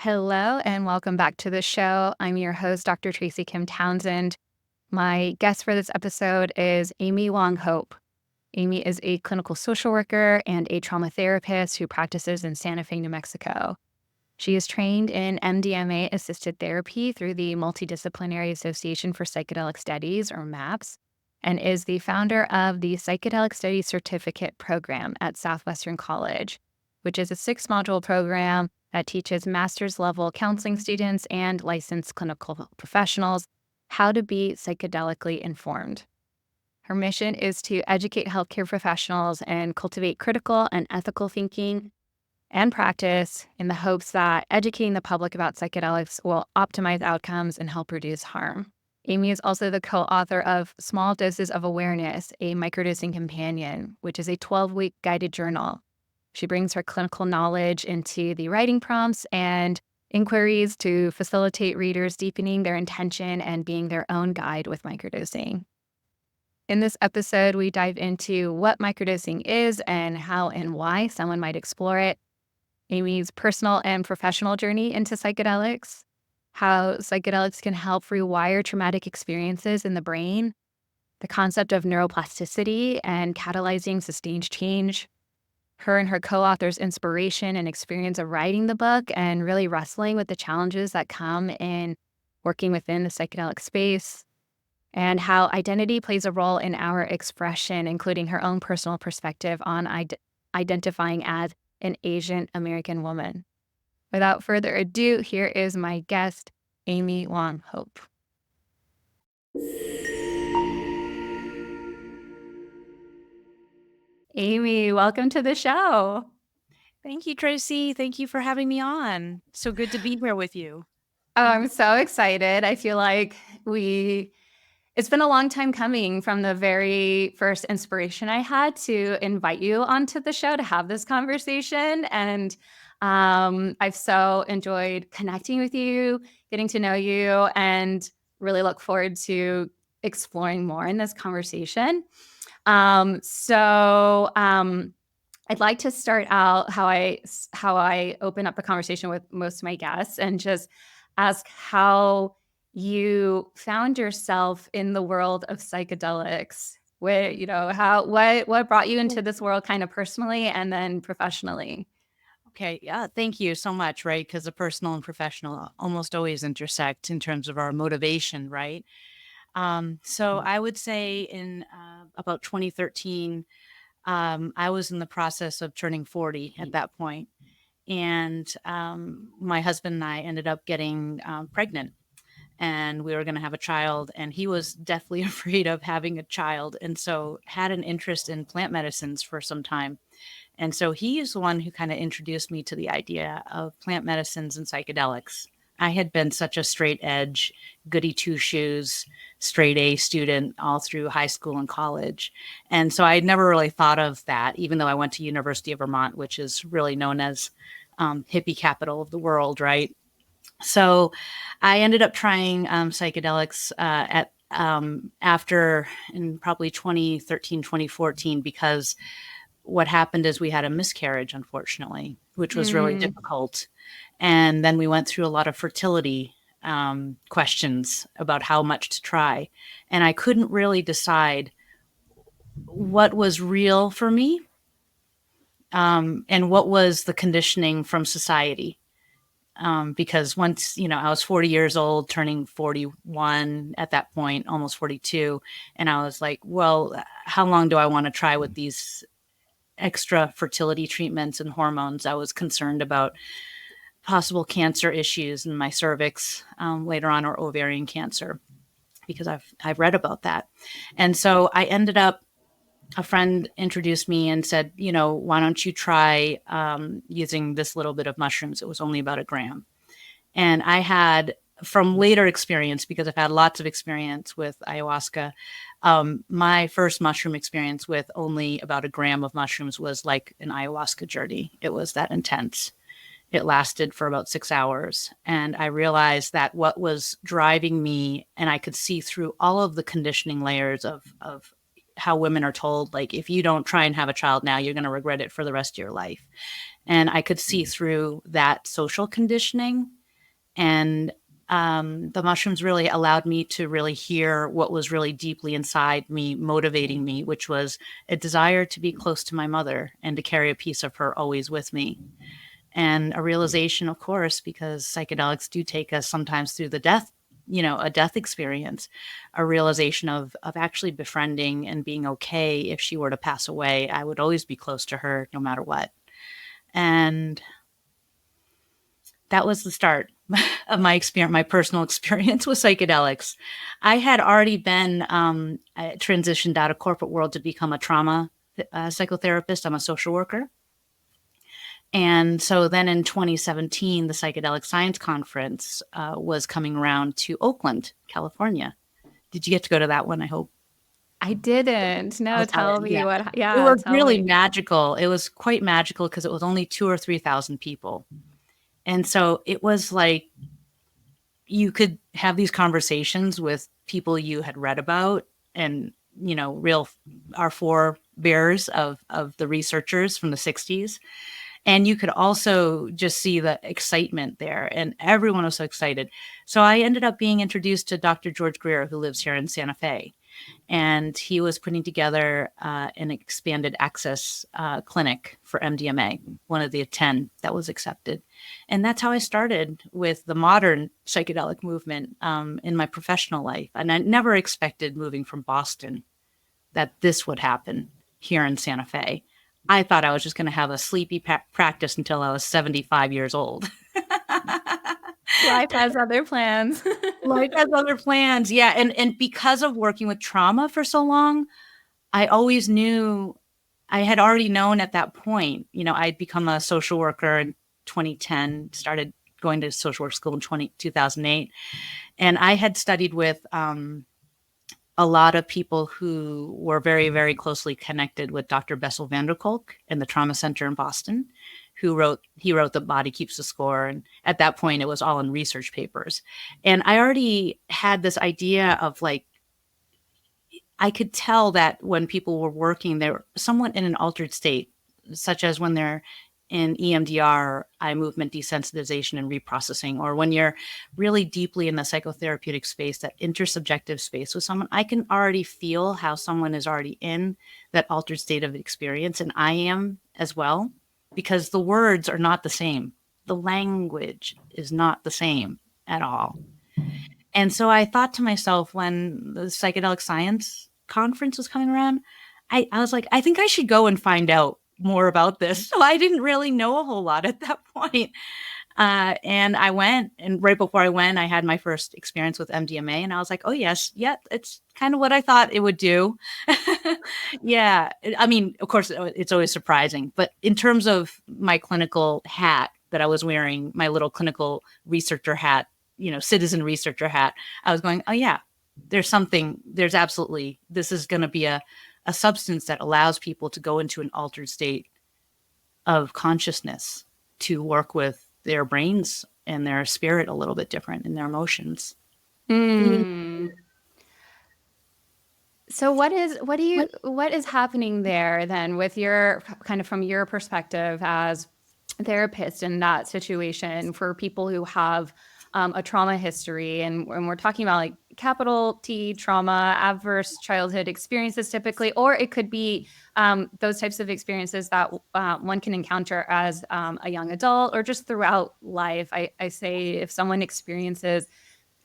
Hello, and welcome back to the show. I'm your host, Dr. Tracy Kim Townsend. My guest for this episode is Amy Wong Hope. Amy is a clinical social worker and a trauma therapist who practices in Santa Fe, New Mexico. She is trained in MDMA-assisted therapy through the Multidisciplinary Association for Psychedelic Studies, or MAPS, and is the founder of the Psychedelic Studies Certificate Program at Southwestern College, which is a 6-module program that teaches master's level counseling students and licensed clinical professionals how to be psychedelically informed. Her mission is to educate healthcare professionals and cultivate critical and ethical thinking and practice in the hopes that educating the public about psychedelics will optimize outcomes and help reduce harm. Amy is also the co-author of Small Doses of Awareness, a Microdosing Companion, which is a 12-week guided journal. She brings her clinical knowledge into the writing prompts and inquiries to facilitate readers deepening their intention and being their own guide with microdosing. In this episode, we dive into what microdosing is and how and why someone might explore it, Amy's personal and professional journey into psychedelics, how psychedelics can help rewire traumatic experiences in the brain, the concept of neuroplasticity and catalyzing sustained change, her and her co-author's inspiration and experience of writing the book and really wrestling with the challenges that come in working within the psychedelic space, and how identity plays a role in our expression, including her own personal perspective on identifying as an Asian American woman. Without further ado, here is my guest, Amy Wong Hope. Amy, welcome to the show. Thank you, Tracy. Thank you for having me on. So good to be here with you. Oh, I'm so excited. I feel like it's been a long time coming from the very first inspiration I had to invite you onto the show to have this conversation. And I've so enjoyed connecting with you, getting to know you, and really look forward to exploring more in this conversation. I'd like to start out how I open up the conversation with most of my guests and just ask how you found yourself in the world of psychedelics. What brought you into this world kind of personally and then professionally? Okay, yeah, thank you so much, right? Because the personal and professional almost always intersect in terms of our motivation, right? So I would say in about 2013, I was in the process of turning 40 at that point. And my husband and I ended up getting pregnant. And we were going to have a child, and he was deathly afraid of having a child, and so had an interest in plant medicines for some time. And so he is the one who kind of introduced me to the idea of plant medicines and psychedelics. I had been such a straight edge, goody two shoes, straight A student all through high school and college. And so I had never really thought of that, even though I went to University of Vermont, which is really known as hippie capital of the world, right? So I ended up trying psychedelics after in probably 2013, 2014, because what happened is we had a miscarriage, unfortunately, which was really difficult. And then we went through a lot of fertility questions about how much to try. And I couldn't really decide what was real for me and what was the conditioning from society. Because once, I was 40 years old, turning 41 at that point, almost 42. And I was like, well, how long do I want to try with these extra fertility treatments and hormones? I was concerned about possible cancer issues in my cervix later on, or ovarian cancer, because I've read about that. And so I ended up, a friend introduced me and said, why don't you try using this little bit of mushrooms? It was only about 1 gram. And I had, from later experience, because I've had lots of experience with ayahuasca, my first mushroom experience with only about 1 gram of mushrooms was like an ayahuasca journey. It was that intense. It lasted for about 6 hours. And I realized that what was driving me, and I could see through all of the conditioning layers of how women are told, like, if you don't try and have a child now, you're going to regret it for the rest of your life. And I could see through that social conditioning. And the mushrooms really allowed me to really hear what was really deeply inside me, motivating me, which was a desire to be close to my mother and to carry a piece of her always with me. And a realization, of course, because psychedelics do take us sometimes through the death, a death experience, a realization of actually befriending and being okay. If she were to pass away, I would always be close to her no matter what. And that was the start of my experience, my personal experience with psychedelics. I had already been I transitioned out of corporate world to become a trauma psychotherapist. I'm a social worker. And so then in 2017, the Psychedelic Science Conference was coming around to Oakland, California. Did you get to go to that one? I hope. I didn't. No, tell me Yeah. what. It Yeah, was tell really me. magical. It was quite magical because it was only 2,000 or 3,000 people. And so it was like you could have these conversations with people you had read about and, real our forebears of the researchers from the 60s. And you could also just see the excitement there, and everyone was so excited. So I ended up being introduced to Dr. George Greer, who lives here in Santa Fe. And he was putting together an expanded access clinic for MDMA, one of the 10 that was accepted. And that's how I started with the modern psychedelic movement in my professional life. And I never expected, moving from Boston, that this would happen here in Santa Fe. I thought I was just going to have a sleepy practice until I was 75 years old. Life has other plans. Life has other plans. Yeah. And because of working with trauma for so long, I always knew, I had already known at that point, I'd become a social worker in 2010, started going to social work school in 2008. And I had studied with a lot of people who were very, very closely connected with Dr. Bessel van der Kolk in the Trauma Center in Boston, he wrote The Body Keeps the Score. And at that point, it was all in research papers. And I already had this idea of, like, I could tell that when people were working, they were somewhat in an altered state, such as when they're in EMDR, eye movement desensitization and reprocessing, or when you're really deeply in the psychotherapeutic space, that intersubjective space with someone. I can already feel how someone is already in that altered state of experience, and I am as well, because the words are not the same. The language is not the same at all. And so I thought to myself, when the Psychedelic Science Conference was coming around, I was like, I think I should go and find out more about this. So I didn't really know a whole lot at that point. And I went, and right before I went, I had my first experience with MDMA, and I was like, oh, yes, yeah, it's kind of what I thought it would do. Yeah. I mean, of course, it's always surprising. But in terms of my clinical hat that I was wearing, my little clinical researcher hat, citizen researcher hat, I was going, oh, yeah, there's absolutely, this is going to be a substance that allows people to go into an altered state of consciousness, to work with their brains and their spirit a little bit different, and their emotions. Mm. So what is happening there then, with your kind of, from your perspective as a therapist in that situation, for people who have a trauma history, and we're talking about, like, capital T trauma, adverse childhood experiences typically, or it could be those types of experiences that one can encounter as a young adult or just throughout life. I say, if someone experiences,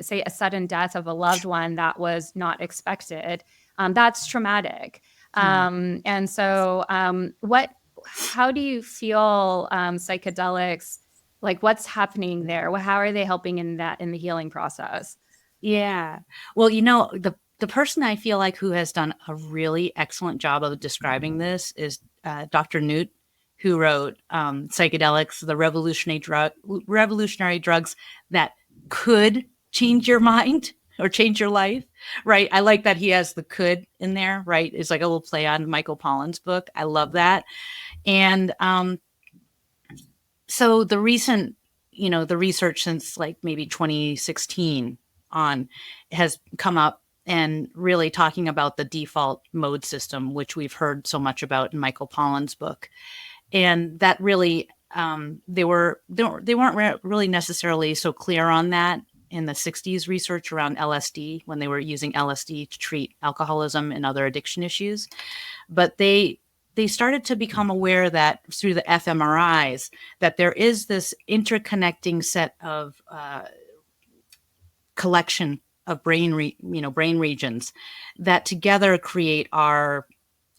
say, a sudden death of a loved one that was not expected, that's traumatic. And so how do you feel psychedelics, like, what's happening there? How are they helping in the healing process? Yeah. Well, the person I feel like who has done a really excellent job of describing this is Dr. Newt, who wrote Psychedelics, the revolutionary drugs that could change your mind or change your life, right? I like that he has the could in there, right? It's like a little play on Michael Pollan's book. I love that. And so the recent, the research since, like, maybe 2016 on, has come up and really talking about the default mode system, which we've heard so much about in Michael Pollan's book. And that really, they weren't really necessarily so clear on that in the 60s research around LSD, when they were using LSD to treat alcoholism and other addiction issues. But they started to become aware that through the fMRIs, that there is this interconnecting set of collection of brain regions that together create our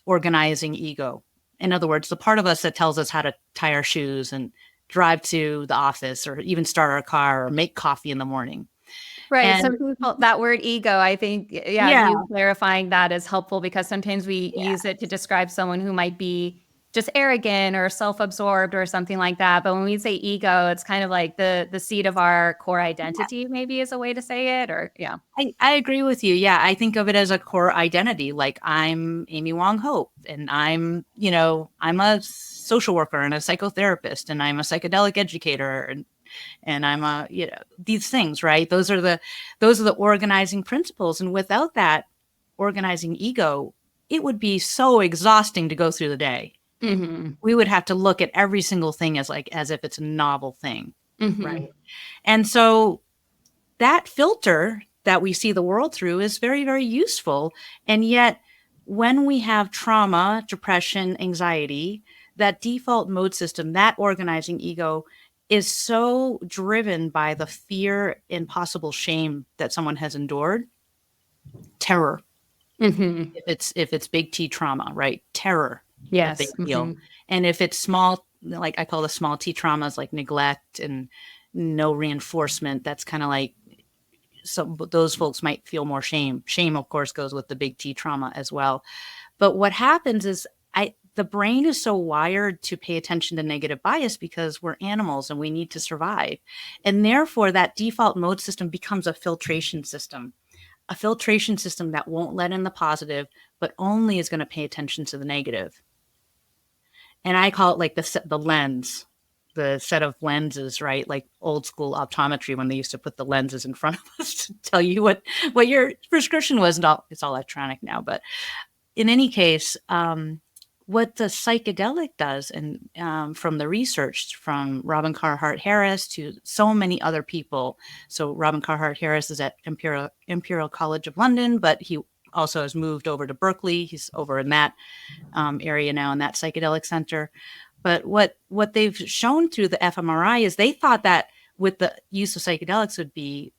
organizing ego. In other words, the part of us that tells us how to tie our shoes and drive to the office, or even start our car, or make coffee in the morning. Right. And Some people, that word ego, I think, yeah, yeah, you clarifying that is helpful, because sometimes we yeah, use it to describe someone who might be just arrogant or self-absorbed or something like that. But when we say ego, it's kind of like the seat of our core identity, maybe, is a way to say it. Or yeah. I agree with you. Yeah, I think of it as a core identity. Like, I'm Amy Wong Hope, and I'm a social worker and a psychotherapist, and I'm a psychedelic educator, and I'm a, these things, right? Those are the organizing principles. And without that organizing ego, it would be so exhausting to go through the day. Mm-hmm. We would have to look at every single thing as if it's a novel thing, Mm-hmm. right? And so that filter that we see the world through is very, very useful. And yet, when we have trauma, depression, anxiety, that default mode system, that organizing ego, is so driven by the fear and possible shame that someone has endured. Terror, Mm-hmm. if it's big T trauma, right? Terror that they Yes. feel. Mm-hmm. And if it's small, like I call the small T traumas, like neglect and no reinforcement, that's kind of like, so those folks might feel more shame. Shame, of course, goes with the big T trauma as well. But what happens is, the brain is so wired to pay attention to negative bias because we're animals and we need to survive. And therefore, that default mode system becomes a filtration system that won't let in the positive, but only is going to pay attention to the negative. And I call it like the lens, the set of lenses, right? Like old school optometry, when they used to put the lenses in front of us to tell you what your prescription was. And it's all electronic now. But in any case, what the psychedelic does, and from the research from Robin Carhart Harris to so many other people. So Robin Carhart Harris is at Imperial College of London, but he also has moved over to Berkeley. He's over in that area now, in that psychedelic center. But what they've shown through the fMRI is, they thought that with the use of psychedelics would be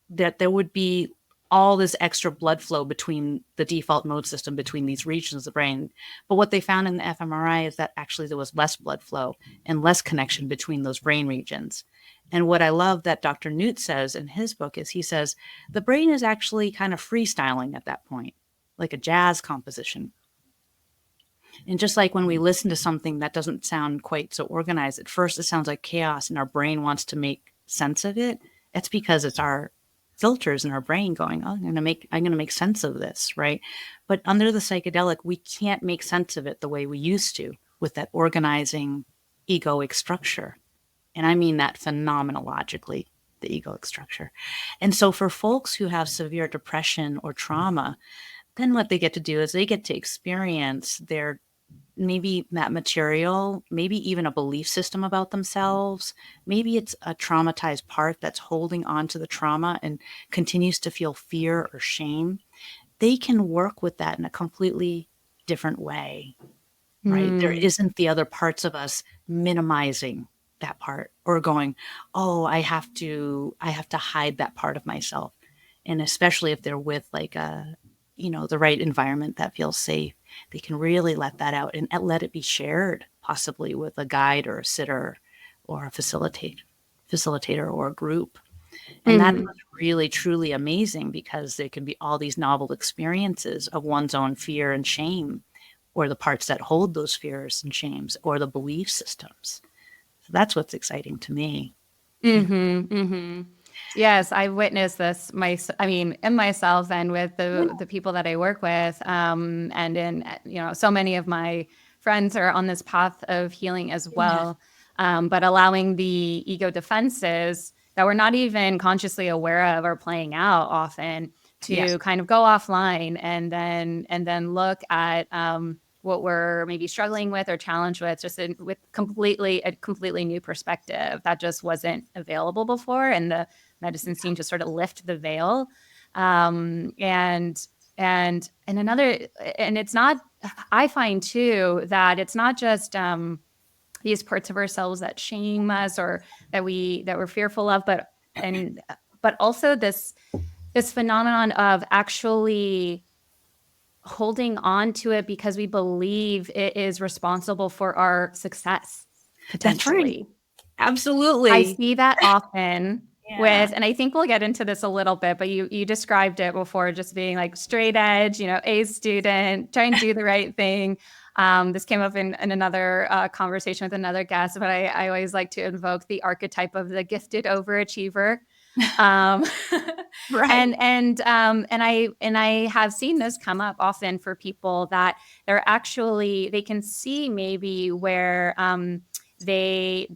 that there would be all this extra blood flow between the default mode system, between these regions of the brain. But what they found in the fMRI is that actually there was less blood flow and less connection between those brain regions. And what I love that Dr. Newt says in his book is, he says the brain is actually kind of freestyling at that point, like a jazz composition. And just like when we listen to something that doesn't sound quite so organized, at first it sounds like chaos and our brain wants to make sense of it. It's because it's our filters in our brain going, oh, I'm going to make sense of this, right? But under the psychedelic, we can't make sense of it the way we used to, with that organizing egoic structure. And I mean that phenomenologically, the egoic structure. And so for folks who have severe depression or trauma, then what they get to do is they get to experience their, maybe that material, maybe even a belief system about themselves. Maybe it's a traumatized part that's holding on to the trauma and continues to feel fear or shame. They can work with that in a completely different way, right? There Mm. isn't the other parts of us minimizing that part, or going, oh, I have to hide that part of myself. And especially if they're with like the right environment that feels safe, they can really let that out and let it be shared, possibly with a guide or a sitter or a facilitator or a group. And that's Mm-hmm. what's really, truly amazing, because there can be all these novel experiences of one's own fear and shame, or the parts that hold those fears and shames, or the belief systems. So that's what's exciting to me. Yeah. Mm-hmm. Mm-hmm. Yes, I witnessed this in myself and with the people that I work with, and in so many of my friends are on this path of healing as Yeah. well, but allowing the ego defenses that we're not even consciously aware of or playing out often Yes. to kind of go offline and then look at what we're maybe struggling with or challenged with, just with a completely new perspective that just wasn't available before, and the medicine seemed to sort of lift the veil. And another, and it's not. I find too that it's not just these parts of ourselves that shame us or that we're fearful of, but also this phenomenon of actually holding on to it because we believe it is responsible for our success That's right. potentially. I Absolutely. see that often Yeah. with, and I think we'll get into this a little bit, but you described it before, just being like straight edge, A student, trying to do the right thing. This came up in another conversation with another guest, but I always like to invoke the archetype of the gifted overachiever. Um, Right. and I have seen this come up often for people that they can see maybe where they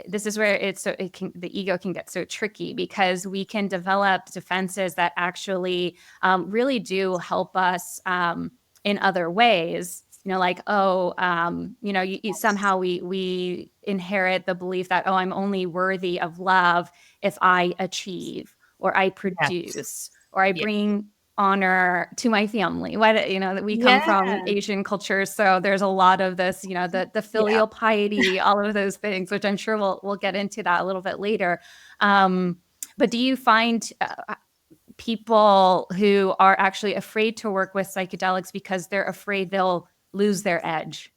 this is where the ego can get so tricky, because we can develop defenses that actually really do help us in other ways. Like, somehow we inherit the belief that, oh, I'm only worthy of love if I achieve or I Yes. produce or I Yeah. bring honor to my family. We come Yeah. from Asian cultures, so there's a lot of this, the Yeah. filial piety, all of those things, which I'm sure we'll get into that a little bit later. Um, but do you find people who are actually afraid to work with psychedelics because they're afraid they'll lose their edge?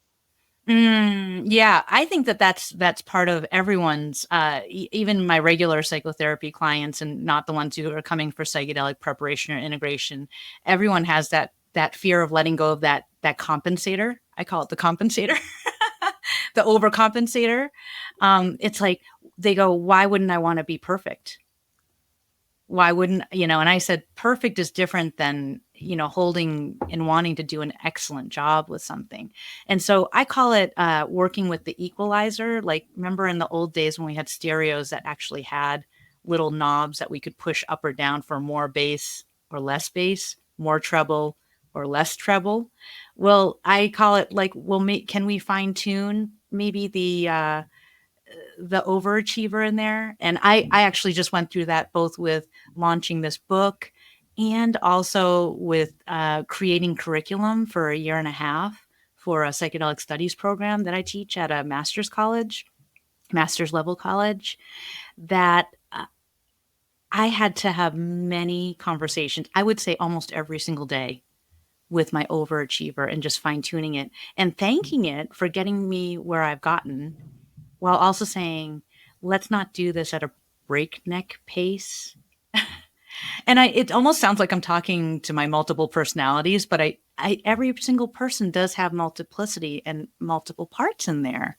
Yeah, I think that that's part of everyone's, even my regular psychotherapy clients, and not the ones who are coming for psychedelic preparation or integration. Everyone has that fear of letting go of that compensator. I call it the compensator, the overcompensator. It's like they go, "Why wouldn't I want to be perfect? Why wouldn't And I said, perfect is different than holding and wanting to do an excellent job with something. And so I call it working with the equalizer. Like, remember in the old days when we had stereos that actually had little knobs that we could push up or down for more bass or less bass, more treble or less treble? Well, I call it like, can we fine tune maybe the overachiever in there? And I actually just went through that both with launching this book and also with creating curriculum for a year and a half for a psychedelic studies program that I teach at a master's level college, that I had to have many conversations, I would say almost every single day, with my overachiever, and just fine tuning it and thanking it for getting me where I've gotten, while also saying, let's not do this at a breakneck pace. And it almost sounds like I'm talking to my multiple personalities, but every single person does have multiplicity and multiple parts in there.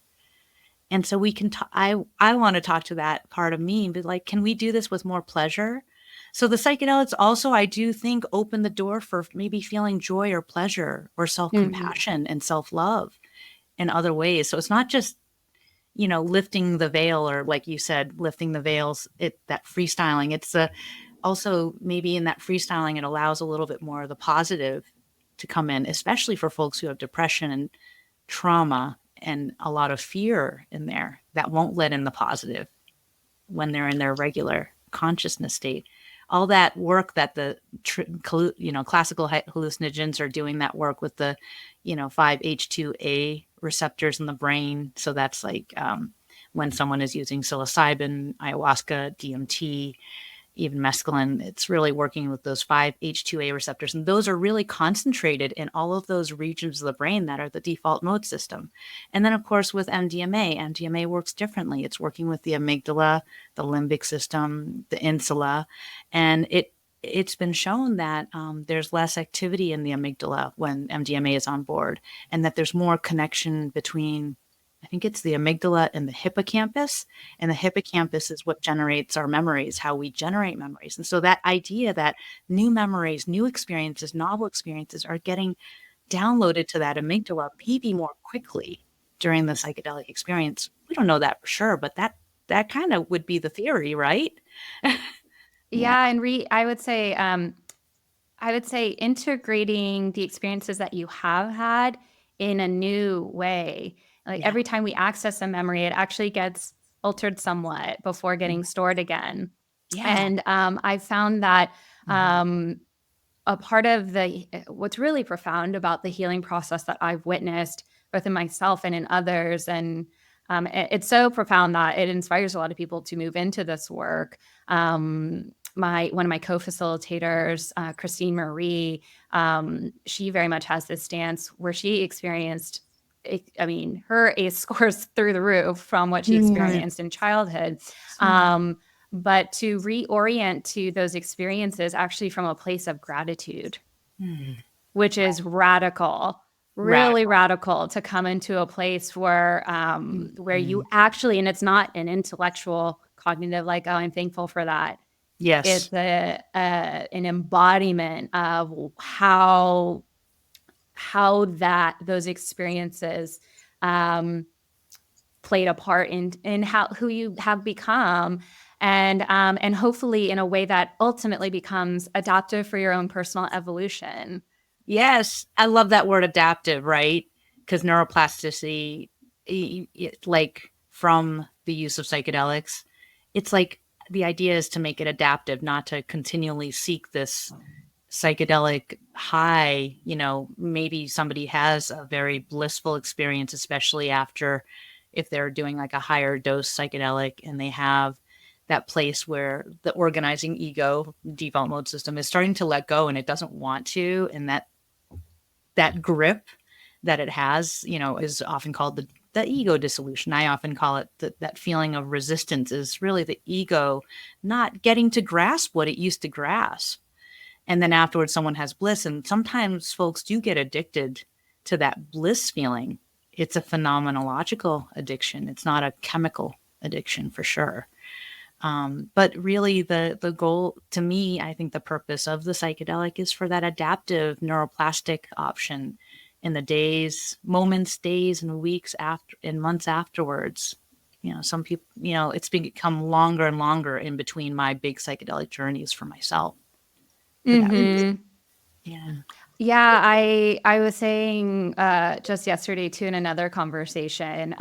And so we can, I want to talk to that part of me and be like, can we do this with more pleasure? So the psychedelics also, I do think, open the door for maybe feeling joy or pleasure or Mhm. self-compassion and self-love in other ways. So it's not just lifting the veil, or like you said, lifting the veils, that freestyling. It's also maybe in that freestyling, it allows a little bit more of the positive to come in, especially for folks who have depression and trauma and a lot of fear in there that won't let in the positive when they're in their regular consciousness state. All that work that the classical hallucinogens are doing, that work with the 5-H2A receptors in the brain. So that's like when someone is using psilocybin, ayahuasca, DMT, even mescaline, it's really working with those 5-H2A receptors. And those are really concentrated in all of those regions of the brain that are the default mode system. And then, of course, with MDMA works differently. It's working with the amygdala, the limbic system, the insula. And it's been shown that there's less activity in the amygdala when MDMA is on board, and that there's more connection between, I think it's the amygdala and the hippocampus. And the hippocampus is what generates our memories, how we generate memories. And so that idea that new memories, new experiences, novel experiences are getting downloaded to that amygdala maybe more quickly during the psychedelic experience. We don't know that for sure, but that kind of would be the theory, right? Yeah. Yeah, and I would say I would say integrating the experiences that you have had in a new way. Like Yeah. every time we access a memory, it actually gets altered somewhat before getting stored again. Yeah. And I found that Mhm. a part of what's really profound about the healing process that I've witnessed both in myself and in others, and it's so profound that it inspires a lot of people to move into this work. My one of my co-facilitators, Christine Marie, she very much has this stance where she experienced. I mean, her ACE scores through the roof from what she Mm. experienced in childhood. Mm. But to reorient to those experiences actually from a place of gratitude, Mm. which is radical, really Radical. radical, to come into a place where you Mhm. actually, and it's not an intellectual cognitive like, oh, I'm thankful for that. Yes. It's an embodiment of how those experiences played a part in how who you have become, and hopefully in a way that ultimately becomes adaptive for your own personal evolution. Yes. I love that word adaptive, right? Because neuroplasticity, like from the use of psychedelics, it's like the idea is to make it adaptive, not to continually seek this psychedelic high. Maybe somebody has a very blissful experience, especially after if they're doing like a higher dose psychedelic and they have that place where the organizing ego default mode system is starting to let go and it doesn't want to, and that grip that it has, is often called the ego dissolution. I often call it that feeling of resistance is really the ego not getting to grasp what it used to grasp. And then afterwards, someone has bliss. And sometimes folks do get addicted to that bliss feeling. It's a phenomenological addiction. It's not a chemical addiction for sure. But really, the goal to me, I think the purpose of the psychedelic is for that adaptive neuroplastic option in the days, moments, days, and weeks after, and months afterwards. Some people, it's become longer and longer in between my big psychedelic journeys for myself for that reason. Mm-hmm. Yeah. Yeah, I was saying just yesterday too in another conversation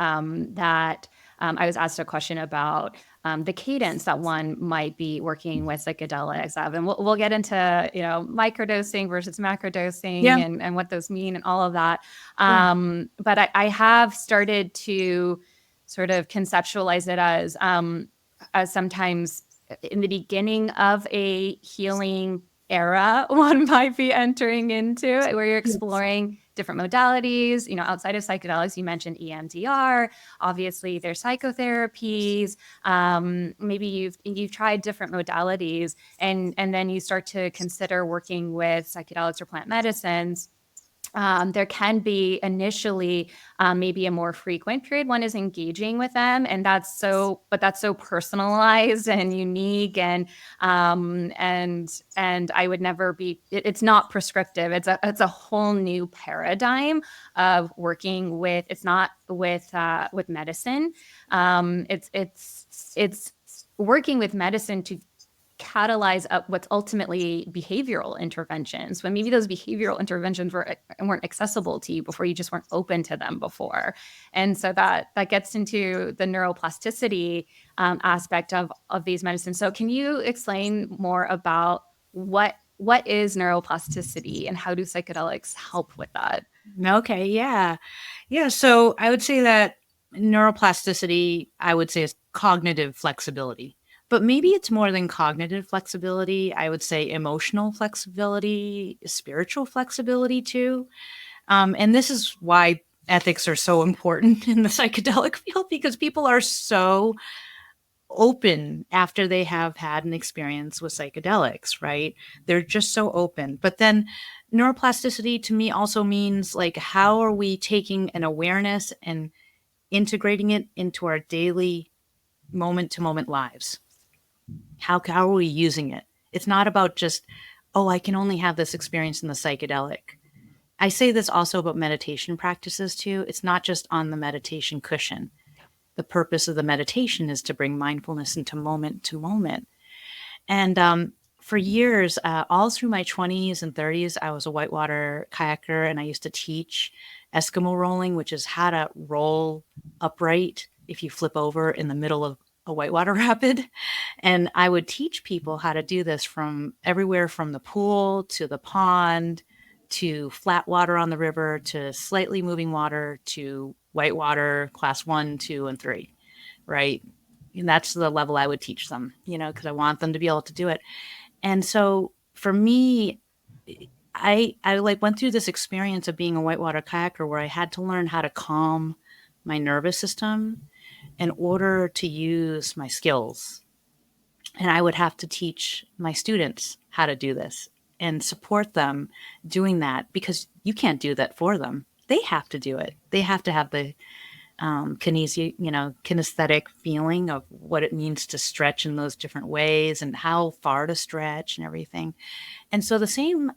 that I was asked a question about the cadence that one might be working with psychedelics of, and we'll get into microdosing versus macrodosing Yeah. and what those mean and all of that. Sure. But I have started to sort of conceptualize it as sometimes in the beginning of a healing era one might be entering into, where you're Yes. exploring different modalities, outside of psychedelics. You mentioned EMDR. Obviously, there's psychotherapies. Maybe you've tried different modalities, and then you start to consider working with psychedelics or plant medicines. There can be initially maybe a more frequent period one is engaging with them, and that's so personalized and unique, and I would never be. It's not prescriptive. It's a whole new paradigm of working with. It's not with medicine. It's working with medicine to catalyze up what's ultimately behavioral interventions, when maybe those behavioral interventions weren't accessible to you before, you just weren't open to them before. And so that gets into the neuroplasticity aspect of these medicines. So can you explain more about what is neuroplasticity and how do psychedelics help with that? Okay. Yeah. Yeah. So I would say that neuroplasticity, I would say, is cognitive flexibility. But maybe it's more than cognitive flexibility. I would say emotional flexibility, spiritual flexibility too. And this is why ethics are so important in the psychedelic field, because people are so open after they have had an experience with psychedelics, right? They're just so open. But then neuroplasticity to me also means, like, how are we taking an awareness and integrating it into our daily moment to moment lives? How are we using it? It's not about just, oh, I can only have this experience in the psychedelic. I say this also about meditation practices too. It's not just on the meditation cushion. The purpose of the meditation is to bring mindfulness into moment to moment. And for years, all through my 20s and 30s, I was a whitewater kayaker, and I used to teach Eskimo rolling, which is how to roll upright if you flip over in the middle of a whitewater rapid. And I would teach people how to do this from everywhere from the pool to the pond to flat water on the river to slightly moving water to whitewater class 1, 2, and 3, right? And that's the level I would teach them, because I want them to be able to do it. And so for me, I like went through this experience of being a whitewater kayaker where I had to learn how to calm my nervous system in order to use my skills. And I would have to teach my students how to do this and support them doing that, because you can't do that for them. They have to do it. They have to have the kinesthetic feeling of what it means to stretch in those different ways and how far to stretch and everything. And so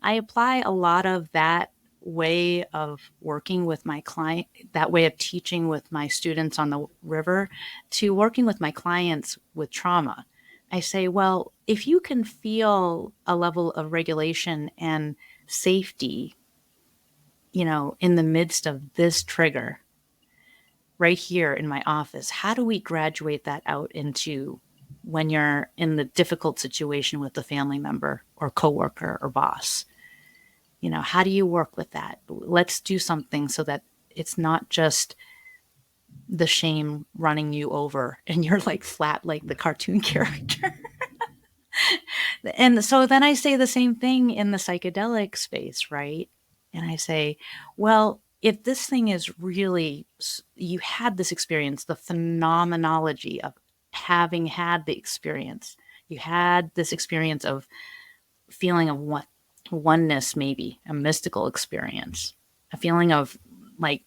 I apply a lot of that way of working with my client, that way of teaching with my students on the river, to working with my clients with trauma. I say, well, if you can feel a level of regulation and safety, in the midst of this trigger right here in my office, how do we graduate that out into when you're in the difficult situation with a family member or coworker or boss? How do you work with that? Let's do something so that it's not just the shame running you over and you're like flat like the cartoon character. And so then I say the same thing in the psychedelic space, right? And I say, well, if this thing is really, you had this experience, the phenomenology of having had the experience, you had this experience of feeling of oneness, maybe a mystical experience, a feeling of like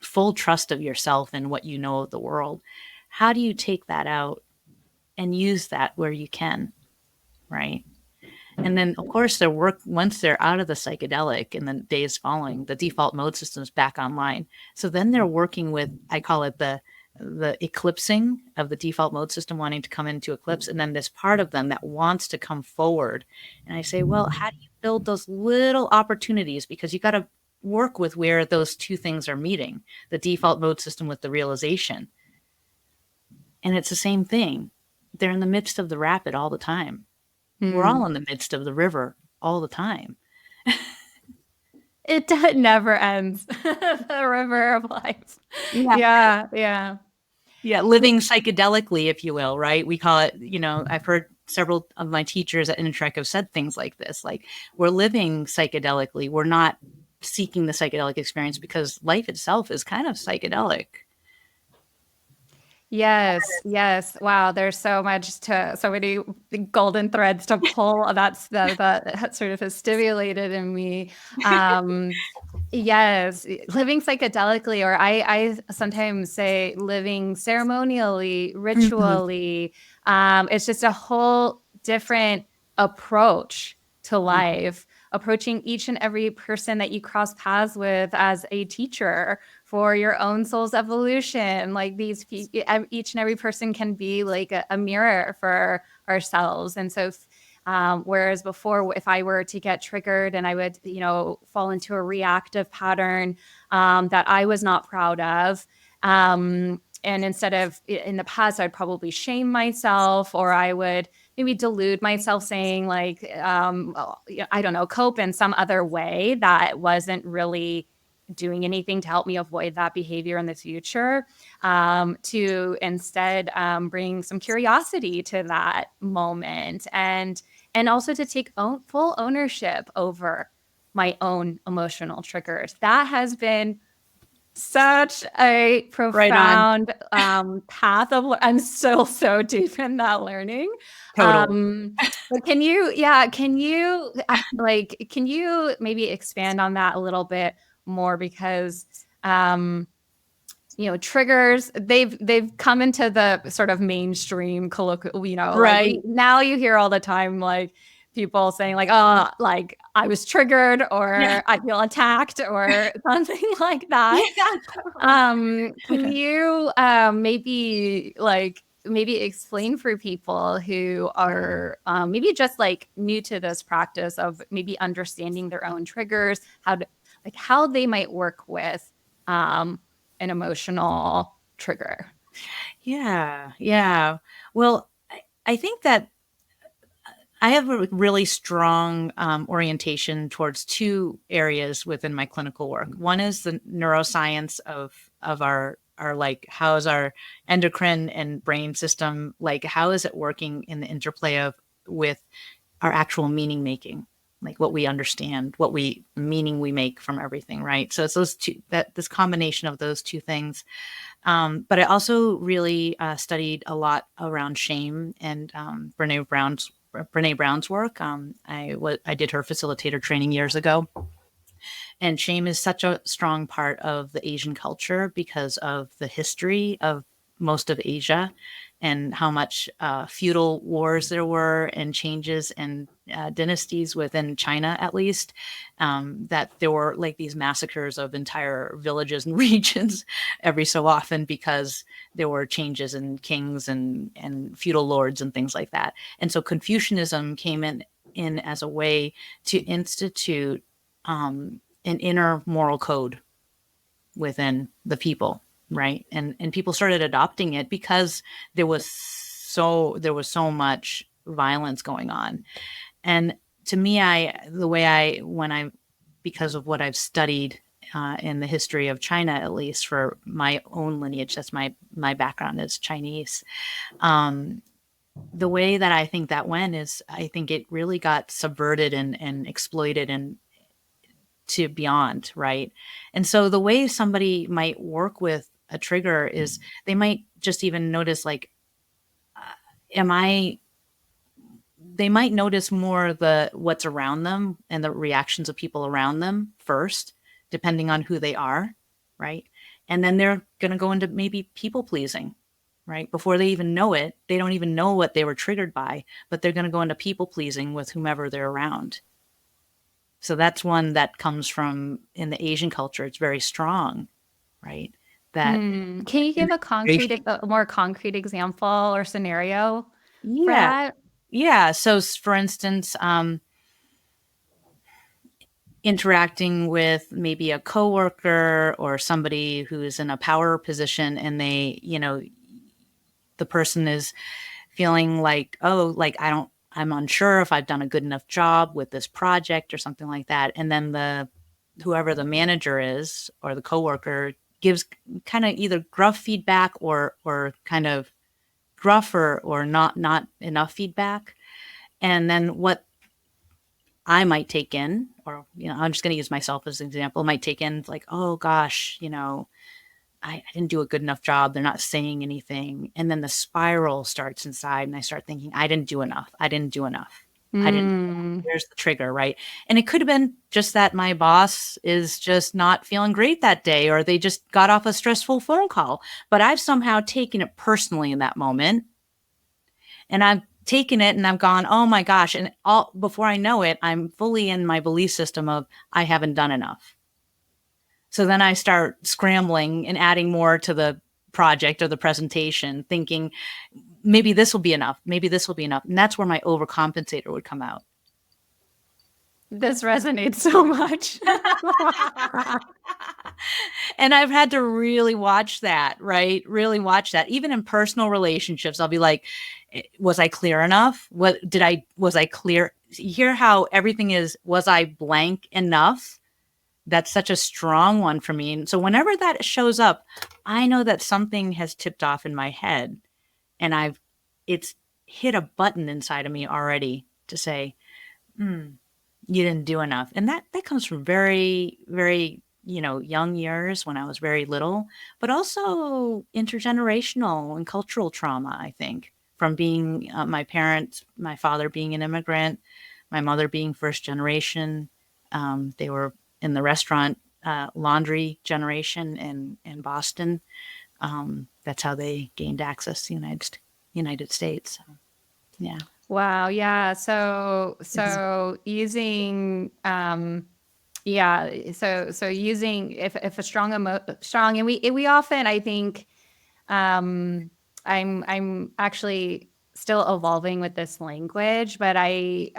full trust of yourself and what you know of the world. How do you take that out and use that where you can, right? And then, of course, once they're out of the psychedelic in the days following, the default mode system is back online. So then they're working with, I call it the eclipsing of the default mode system, wanting to come into eclipse. And then this part of them that wants to come forward. And I say, well, how do you build those little opportunities? Because you got to work with where those two things are meeting, the default mode system with the realization. And it's the same thing. They're in the midst of the rapid all the time. We're all in the midst of the river all the time. It never ends. The river of life. Yeah. Yeah, living psychedelically, if you will, right? We call it, I've heard several of my teachers at Intrek have said things like this, like we're living psychedelically. We're not seeking the psychedelic experience because life itself is kind of psychedelic. Yes. Wow, there's so many golden threads to pull. That sort of has stimulated in me. Yes, living psychedelically, or I sometimes say living ceremonially, ritually. It's just a whole different approach to life, approaching each and every person that you cross paths with as a teacher for your own soul's evolution. Like each and every person can be like a mirror for ourselves. And so whereas before, if I were to get triggered and I would, fall into a reactive pattern that I was not proud of, and instead of in the past, I'd probably shame myself, or I would maybe delude myself saying like, I don't know, cope in some other way that wasn't really doing anything to help me avoid that behavior in the future, to instead bring some curiosity to that moment, and also to take full ownership over my own emotional triggers. That has been such a profound path of. I'm still so deep in that learning. Totally. But can you maybe expand on that a little bit more? Because triggers, they've come into the sort of mainstream colloquial, right. like now you hear all the time like people saying like, oh, like I was triggered, or I feel attacked, or something like that. Can you maybe like maybe explain for people who are maybe just like new to this practice of maybe understanding their own triggers, how they might work with an emotional trigger? Yeah, yeah. Well, I think that I have a really strong orientation towards two areas within my clinical work. One is the neuroscience of our like how is our endocrine and brain system, like how is it working in the interplay of with our actual meaning making, like what we understand, what we meaning we make from everything, right? So it's those two, that this combination of those two things. But I also really studied a lot around shame and Brene Brown's work. I did her facilitator training years ago, and shame is such a strong part of the Asian culture because of the history of most of Asia and how much feudal wars there were and changes and dynasties within China, at least, that there were like these massacres of entire villages and regions every so often because there were changes in kings and feudal lords and things like that. And so Confucianism came in as a way to institute an inner moral code within the people, right? And people started adopting it because there was so much violence going on. And to me, because of what I've studied in the history of China, at least for my own lineage, that's my background is Chinese. The way that I think that went is I think it really got subverted and exploited and to beyond, right? And so the way somebody might work with a trigger is they might just even notice like, am I they might notice more the what's around them and the reactions of people around them first, depending on who they are, right? And then they're going to go into maybe people pleasing, right? Before they even know it, they don't even know what they were triggered by, but they're going to go into people pleasing with whomever they're around. So that's one that comes from in the Asian culture. It's very strong, right? That Can you give a more concrete example or scenario for yeah, that? yeah. So for instance, interacting with maybe a coworker or somebody who is in a power position and the person is feeling like, oh, like I'm unsure if I've done a good enough job with this project or something like that. And then whoever the manager is or the coworker gives kind of either gruff feedback or kind of gruff or not enough feedback. And then what I might take in, or I'm just going to use myself as an example, might take in like, oh gosh, I didn't do a good enough job. They're not saying anything. And then the spiral starts inside and I start thinking, I didn't do enough. I didn't do enough. I didn't. Mm. There's the trigger, right? And it could have been just that my boss is just not feeling great that day, or they just got off a stressful phone call. But I've somehow taken it personally in that moment. And I've taken it and I've gone, oh my gosh. And all before I know it, I'm fully in my belief system of I haven't done enough. So then I start scrambling and adding more to the project or the presentation, thinking maybe this will be enough. Maybe this will be enough. And that's where my overcompensator would come out. This resonates so much. And I've had to really watch that, right? Really watch that. Even in personal relationships, I'll be like, was I clear enough? Was I clear? You hear how everything is, was I blank enough? That's such a strong one for me. And so whenever that shows up, I know that something has tipped off in my head and it's hit a button inside of me already to say, you didn't do enough. And that comes from very, very, young years when I was very little, but also intergenerational and cultural trauma, I think, from being my father being an immigrant, my mother being first generation. They were in the restaurant laundry generation in Boston. That's how they gained access to the United States. So, yeah. Wow. Yeah. So using so using if a strong and we often I think I'm actually still evolving with this language, but I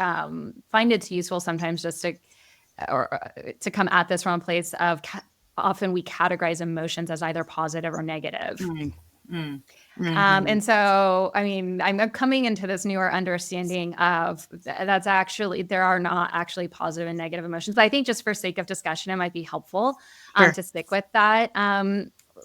find it's useful sometimes just to come at this from a place of often we categorize emotions as either positive or negative. Mm, mm, mhm. And so, I mean, I'm coming into this newer understanding of that's actually, there are not actually positive and negative emotions. But I think just for sake of discussion, it might be helpful Sure. to stick with that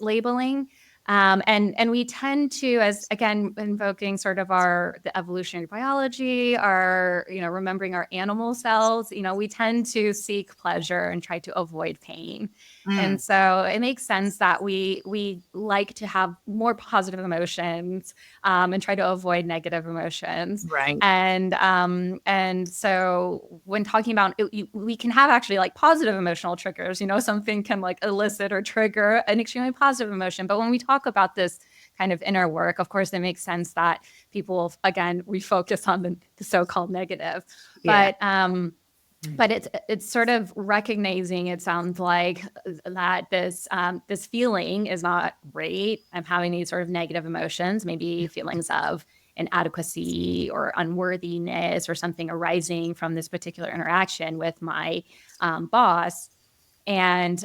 labeling. And we tend to, as again, invoking sort of the evolutionary biology, remembering our animal cells, we tend to seek pleasure and try to avoid pain. Mm, And so it makes sense that we like to have more positive emotions and try to avoid negative emotions. right. And so when talking about it, we can have actually like positive emotional triggers. Something can like elicit or trigger an extremely positive emotion. But when we talk about this kind of inner work, of course, it makes sense that people again refocus on the so-called negative. Yeah. But it's sort of recognizing, it sounds like, that this feeling is not great. I'm having these sort of negative emotions, maybe feelings of inadequacy or unworthiness or something arising from this particular interaction with my boss. And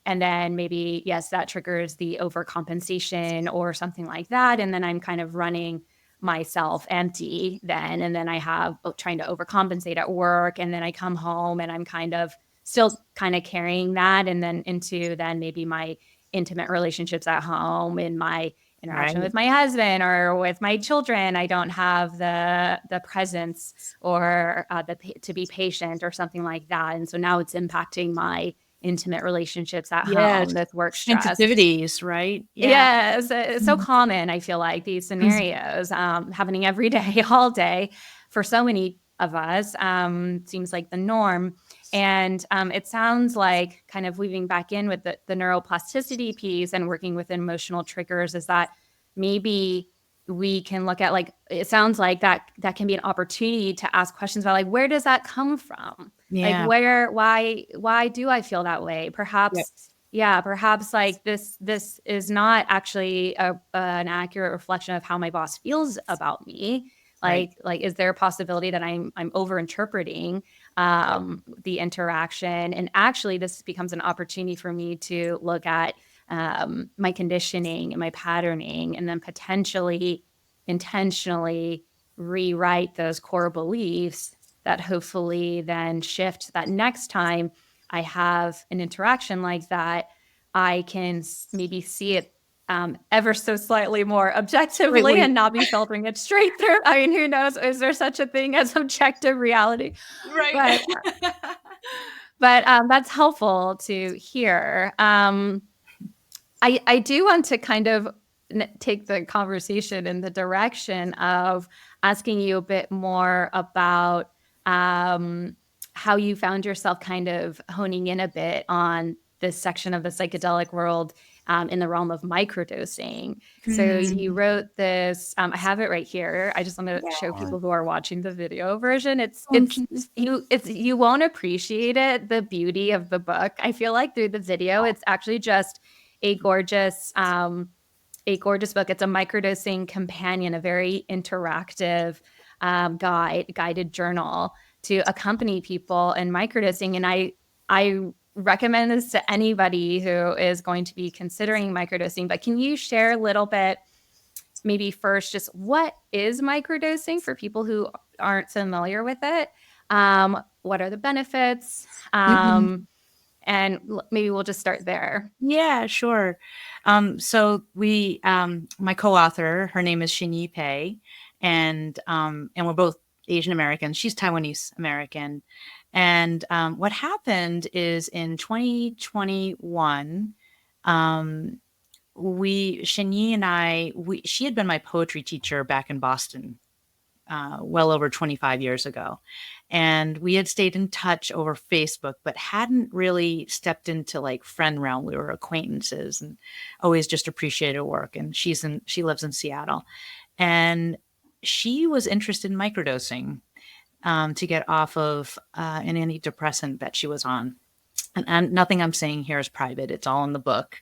then maybe, yes, that triggers the overcompensation or something like that. And then I'm kind of running myself empty then. And then I have trying to overcompensate at work. And then I come home and I'm kind of still kind of carrying that. And then into then maybe my intimate relationships at home and my interaction Right. with my husband or with my children. I don't have the presence or to be patient or something like that. And so now it's impacting my intimate relationships at Yes. home, this work stress. Sensitivities, right? Yeah. Yes, it's so Mhm. common, I feel like, these Mhm. scenarios, happening every day, all day for so many of us, seems like the norm. And it sounds like, kind of weaving back in with the neuroplasticity piece and working with emotional triggers, is that maybe we can look at, like, it sounds like that can be an opportunity to ask questions about, like, where does that come from? Like, Yeah. why do I feel that way? Yep. Perhaps like this is not actually an accurate reflection of how my boss feels about me. Right. Like, is there a possibility that I'm over interpreting the interaction? And actually, this becomes an opportunity for me to look at my conditioning and my patterning, and then potentially intentionally rewrite those core beliefs that hopefully then shift that next time I have an interaction like that, I can maybe see it ever so slightly more objectively Slightly. and not be filtering it straight through. I mean, who knows? Is there such a thing as objective reality? Right. But that's helpful to hear. I do want to kind of take the conversation in the direction of asking you a bit more about how you found yourself kind of honing in a bit on this section of the psychedelic world in the realm of microdosing. So you Mm. wrote this. I have it right here. I just want to show Yeah. people who are watching the video version. Okay. You won't appreciate it, the beauty of the book. I feel like through the video, it's actually just a gorgeous book. It's a microdosing companion, a very interactive guided journal to accompany people in microdosing. And I recommend this to anybody who is going to be considering microdosing. But can you share a little bit, maybe first, just what is microdosing for people who aren't familiar with it? What are the benefits? Mhm. And maybe we'll just start there. Yeah, sure. So my co-author, her name is Shinyi Pei, and we're both Asian Americans. She's Taiwanese American. And what happened is in 2021, um, Shinyi and she had been my poetry teacher back in Boston well over 25 years ago. And we had stayed in touch over Facebook, but hadn't really stepped into like friend realm. We were acquaintances and always just appreciated her work. And she lives in Seattle. And she was interested in microdosing to get off of an antidepressant that she was on. And nothing I'm saying here is private. It's all in the book.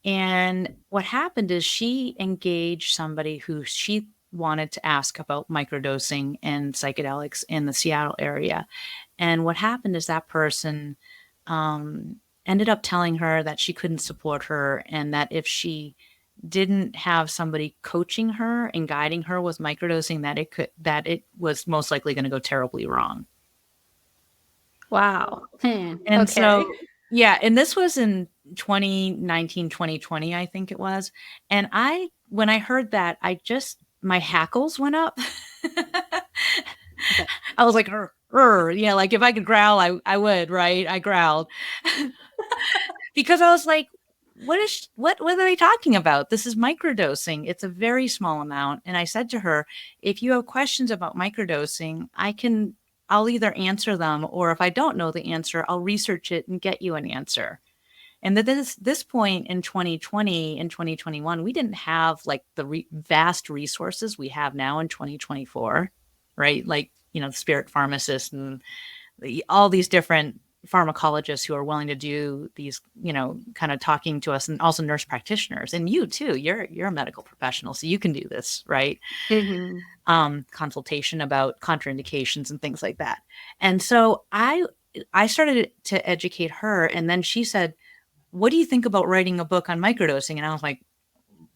And what happened is she engaged somebody who she wanted to ask about microdosing and psychedelics in the Seattle area. And what happened is that person um, ended up telling her that she couldn't support her, and that if she didn't have somebody coaching her and guiding her with microdosing, that it was most likely going to go terribly wrong. Wow. And Okay. so, yeah, and this was in 2019, 2020, I think it was. And when I heard that, my hackles went up. I was like, yeah, like if I could growl, I would, right? I growled because I was like, what are they talking about? This is microdosing. It's a very small amount. And I said to her, if you have questions about microdosing, I'll either answer them, or if I don't know the answer, I'll research it and get you an answer. And at this point in 2020 and 2021, we didn't have like the vast resources we have now in 2024, right? Like, the spirit pharmacist and all these different pharmacologists who are willing to do these, kind of talking to us, and also nurse practitioners. And you too, you're a medical professional, so you can do this, right? Hmm. Consultation about contraindications and things like that. And so I started to educate her, and then she said, what do you think about writing a book on microdosing? And I was like,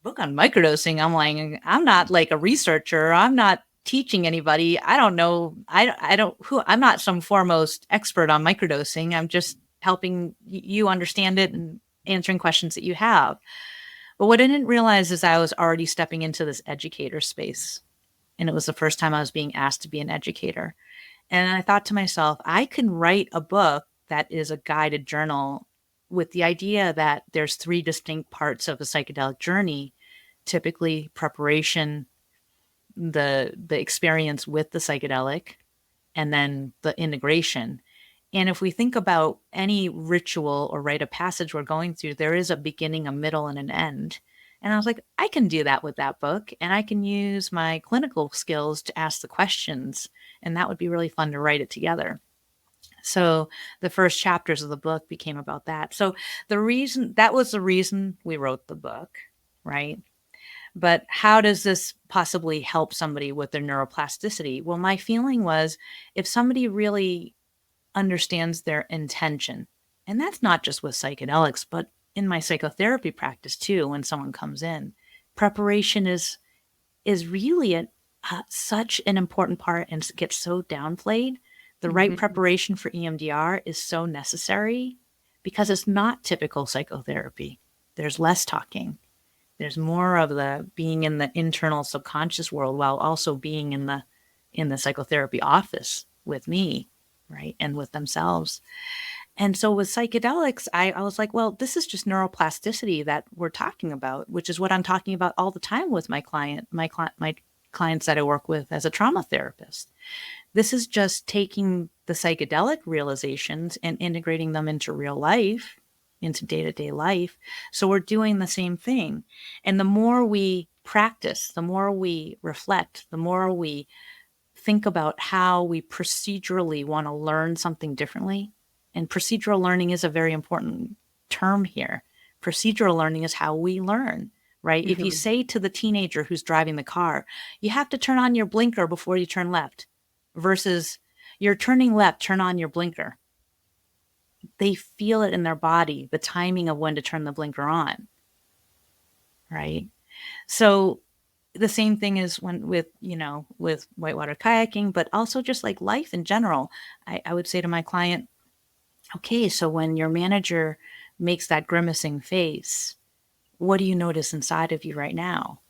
book on microdosing? I'm like, I'm not like a researcher. I'm not teaching anybody. I don't know. I'm not some foremost expert on microdosing. I'm just helping you understand it and answering questions that you have. But what I didn't realize is I was already stepping into this educator space. And it was the first time I was being asked to be an educator. And I thought to myself, I can write a book that is a guided journal with the idea that there's three distinct parts of a psychedelic journey, typically preparation, the experience with the psychedelic, and then the integration. And if we think about any ritual or rite of passage we're going through, there is a beginning, a middle, and an end. And I was like, I can do that with that book, and I can use my clinical skills to ask the questions, and that would be really fun to write it together. So the first chapters of the book became about that. So that was the reason we wrote the book, right? But how does this possibly help somebody with their neuroplasticity? Well, my feeling was, if somebody really understands their intention, and that's not just with psychedelics, but in my psychotherapy practice too, when someone comes in, preparation is really such an important part and gets so downplayed. The right Hmm. preparation for EMDR is so necessary because it's not typical psychotherapy. There's less talking. There's more of the being in the internal subconscious world while also being in the psychotherapy office with me, right? And with themselves. And so with psychedelics, I was like, well, this is just neuroplasticity that we're talking about, which is what I'm talking about all the time with my clients that I work with as a trauma therapist. This is just taking the psychedelic realizations and integrating them into real life, into day-to-day life. So we're doing the same thing. And the more we practice, the more we reflect, the more we think about how we procedurally want to learn something differently. And procedural learning is a very important term here. Procedural learning is how we learn, right? If you Hmm. say to the teenager who's driving the car, you have to turn on your blinker before you turn left, versus you're turning left, turn on your blinker. They feel it in their body, the timing of when to turn the blinker on, right? So the same thing is with whitewater kayaking, but also just like life in general. I would say to my client, okay, so when your manager makes that grimacing face, what do you notice inside of you right now?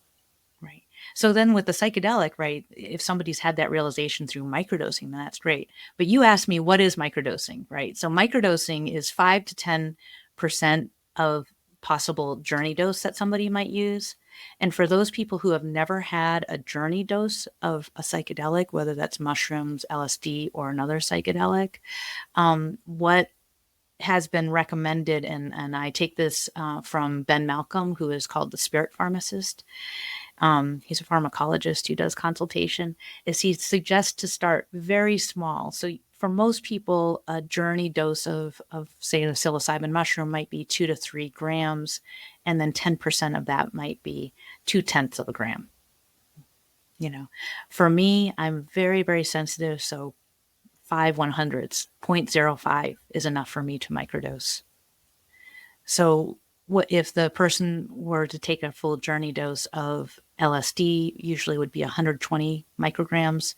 Right. So then with the psychedelic, right, if somebody's had that realization through microdosing, then that's great. But you asked me, what is microdosing, right? So microdosing is 5 to 10% of possible journey dose that somebody might use. And for those people who have never had a journey dose of a psychedelic, whether that's mushrooms, LSD, or another psychedelic, what has been recommended, and I take this from Ben Malcolm, who is called the spirit pharmacist. He's a pharmacologist who does consultation, is he suggests to start very small. So for most people, a journey dose of say, a psilocybin mushroom might be 2 to 3 grams, and then 10% of that might be 2/10 of a gram. For me, I'm very, very sensitive, so 5/100ths, 0.05 is enough for me to microdose. So what if the person were to take a full journey dose of LSD, usually would be 120 micrograms,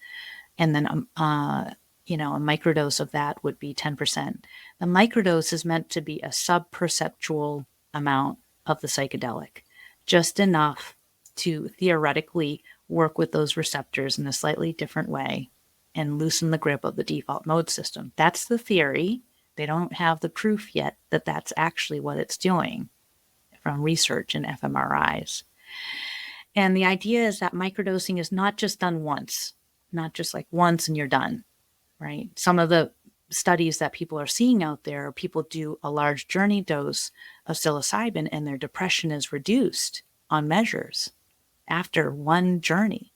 and then a microdose of that would be 10%. The microdose is meant to be a subperceptual amount of the psychedelic, just enough to theoretically work with those receptors in a slightly different way and loosen the grip of the default mode system. That's the theory. They don't have the proof yet that that's actually what it's doing from research in fMRIs. And the idea is that microdosing is not just done once, not just like once and you're done, right? Some of the studies that people are seeing out there, people do a large journey dose of psilocybin and their depression is reduced on measures after one journey.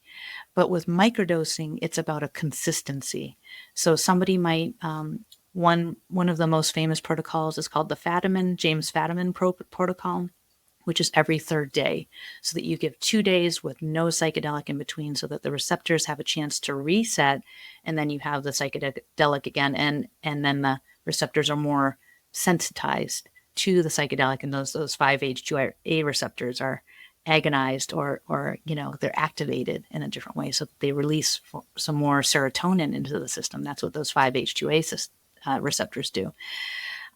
But with microdosing, it's about a consistency. So somebody might, one of the most famous protocols is called the James Fadiman protocol, which is every third day, so that you give 2 days with no psychedelic in between so that the receptors have a chance to reset, and then you have the psychedelic again, and then the receptors are more sensitized to the psychedelic, and those 5-HT2A receptors are agonized or they're activated in a different way so that they release some more serotonin into the system. That's what those 5-HT2A receptors do.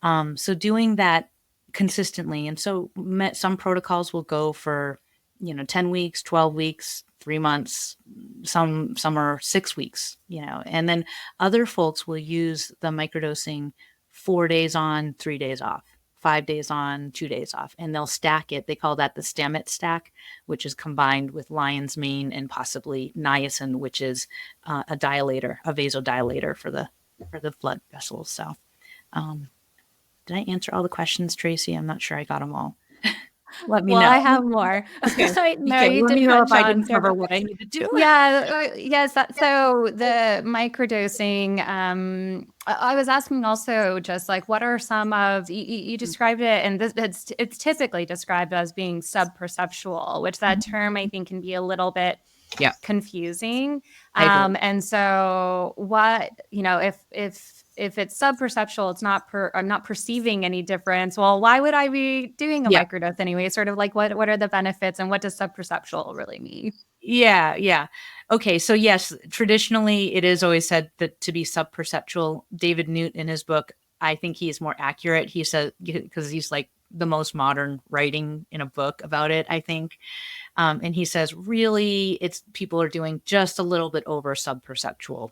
So doing that consistently. And so some protocols will go for, 10 weeks, 12 weeks, 3 months, some are 6 weeks, and then other folks will use the microdosing 4 days on, 3 days off, 5 days on, 2 days off, and they'll stack it. They call that the Stamets stack, which is combined with lion's mane and possibly niacin, which is a vasodilator for the blood vessels. So, did I answer all the questions, Tracy? I'm not sure I got them all. Let me Well, know. I have more. Okay. No, Okay. you Let did me know if touch I on didn't cover several. what I needed to. Yeah, yes. So the microdosing, I was asking also just like, what are some of, you described it, and it's typically described as being subperceptual, which that term I think can be a little bit Yeah. confusing. I agree. And so what, if it's subperceptual, it's not I'm not perceiving any difference. Well, why would I be doing a Yeah. microdose anyway? Sort of like what are the benefits and what does subperceptual really mean? Yeah. Yeah. Okay. So yes, traditionally it is always said that to be subperceptual. David Newt in his book, I think he is more accurate. He said, because he's like the most modern writing in a book about it, I think. And he says, really, it's people are doing just a little bit over subperceptual.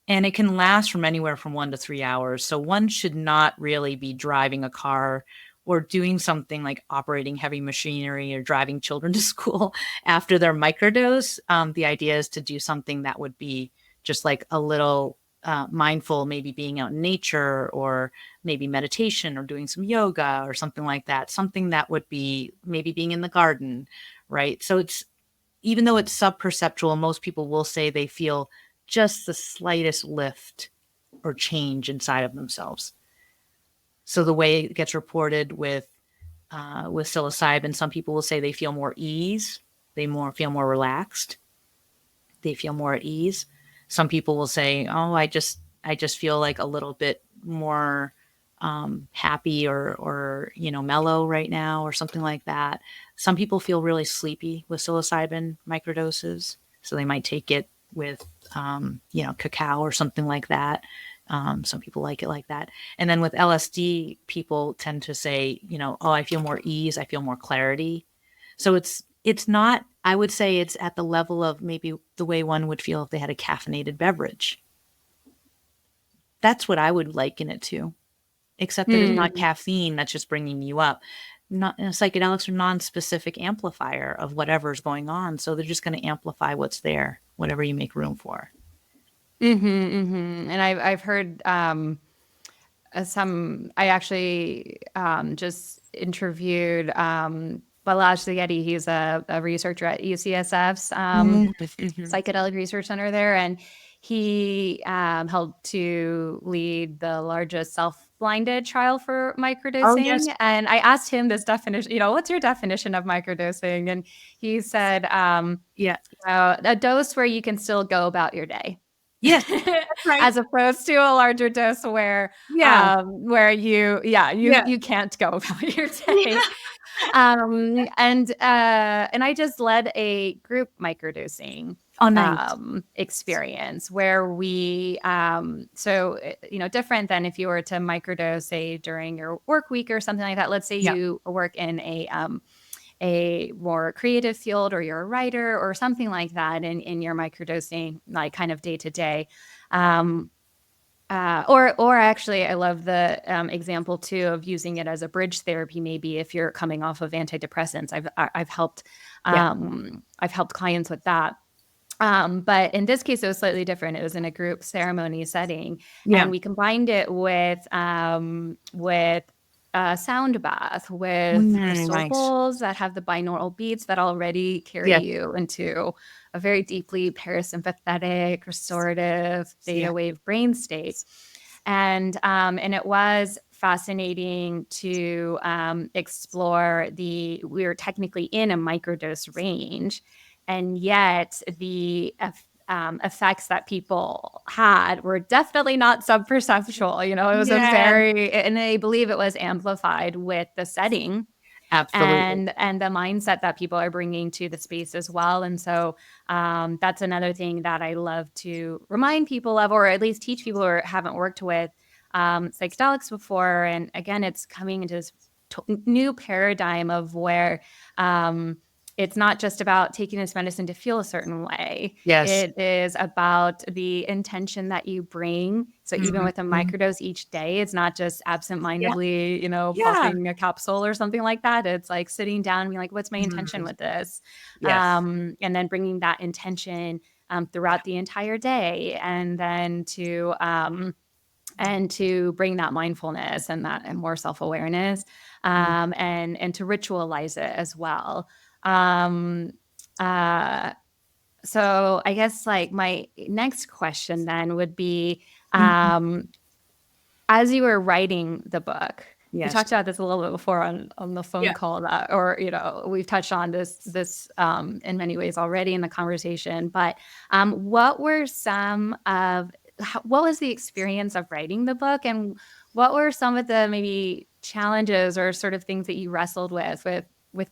And it can last from anywhere from 1 to 3 hours. So one should not really be driving a car or doing something like operating heavy machinery or driving children to school after their microdose. The idea is to do something that would be just like a little mindful, maybe being out in nature or maybe meditation or doing some yoga or something like that. Something that would be maybe being in the garden, right? So it's, even though it's subperceptual, most people will say they feel just the slightest lift or change inside of themselves. So the way it gets reported with psilocybin, some people will say they feel more ease, feel more relaxed, they feel more at ease. Some people will say, "Oh, I just feel like a little bit more happy or mellow right now," or something like that. Some people feel really sleepy with psilocybin microdoses, so they might take it with cacao or something like that. Some people like it like that. And then with LSD, people tend to say, "Oh, I feel more ease, I feel more clarity." So it's not, I would say it's at the level of maybe the way one would feel if they had a caffeinated beverage. That's what I would liken it to, except that it's not caffeine that's just bringing you up. Psychedelics are non-specific amplifier of whatever's going on. So they're just going to amplify what's there, whatever you make room for. And I've heard I actually just interviewed Balazs Zaghetti. He's a researcher at UCSF's psychedelic research center there, and he helped to lead the largest self-blinded trial for Oh, yes. microdosing. And I asked him this definition, what's your definition of microdosing? And he said, Yeah. a dose where you can still go about your day. Yes, that's right. As opposed to a larger dose Yeah. Yeah. you can't go about your Yeah. day. And I just led a group microdosing Oh, nice. experience where different than if you were to microdose, say, during your work week or something like that. Let's say Yeah. you work in a more creative field, or you're a writer or something like that, in your microdosing, like kind of day to day. Or actually, I love the example too of using it as a bridge therapy. Maybe if you're coming off of antidepressants, Yeah. I've helped clients with that. But in this case, it was slightly different. It was in a group ceremony setting, Yeah. and we combined it with a sound bath with crystal Nice. bowls that have the binaural beats that already carry Yes. you into a very deeply parasympathetic, restorative Yeah. theta wave brain state. And it was fascinating to explore we were technically in a microdose range, and yet the effects that people had were definitely not sub-perceptual. It was a Yeah. and I believe it was amplified with the setting Absolutely. and the mindset that people are bringing to the space as well. And so that's another thing that I love to remind people of, or at least teach people who haven't worked with psychedelics before. And again, it's coming into this new paradigm of where it's not just about taking this medicine to feel a certain way. Yes. It is about the intention that you bring. So even with a Mhm. microdose each day, it's not just Yeah. absentmindedly, Yeah. popping a capsule or something like that. It's like sitting down and being like, what's my intention Mhm. with this? Yes. And then bringing that intention throughout the entire day, and to bring that mindfulness and more self-awareness, Mm. and to ritualize it as well. Um, uh, so I guess like my next question then would be, Mhm. as you were writing the book, we Yes. talked about this a little bit before on the phone Yeah. call, or we've touched on this in many ways already in the conversation. But what were what was the experience of writing the book, and what were some of the maybe challenges or sort of things that you wrestled with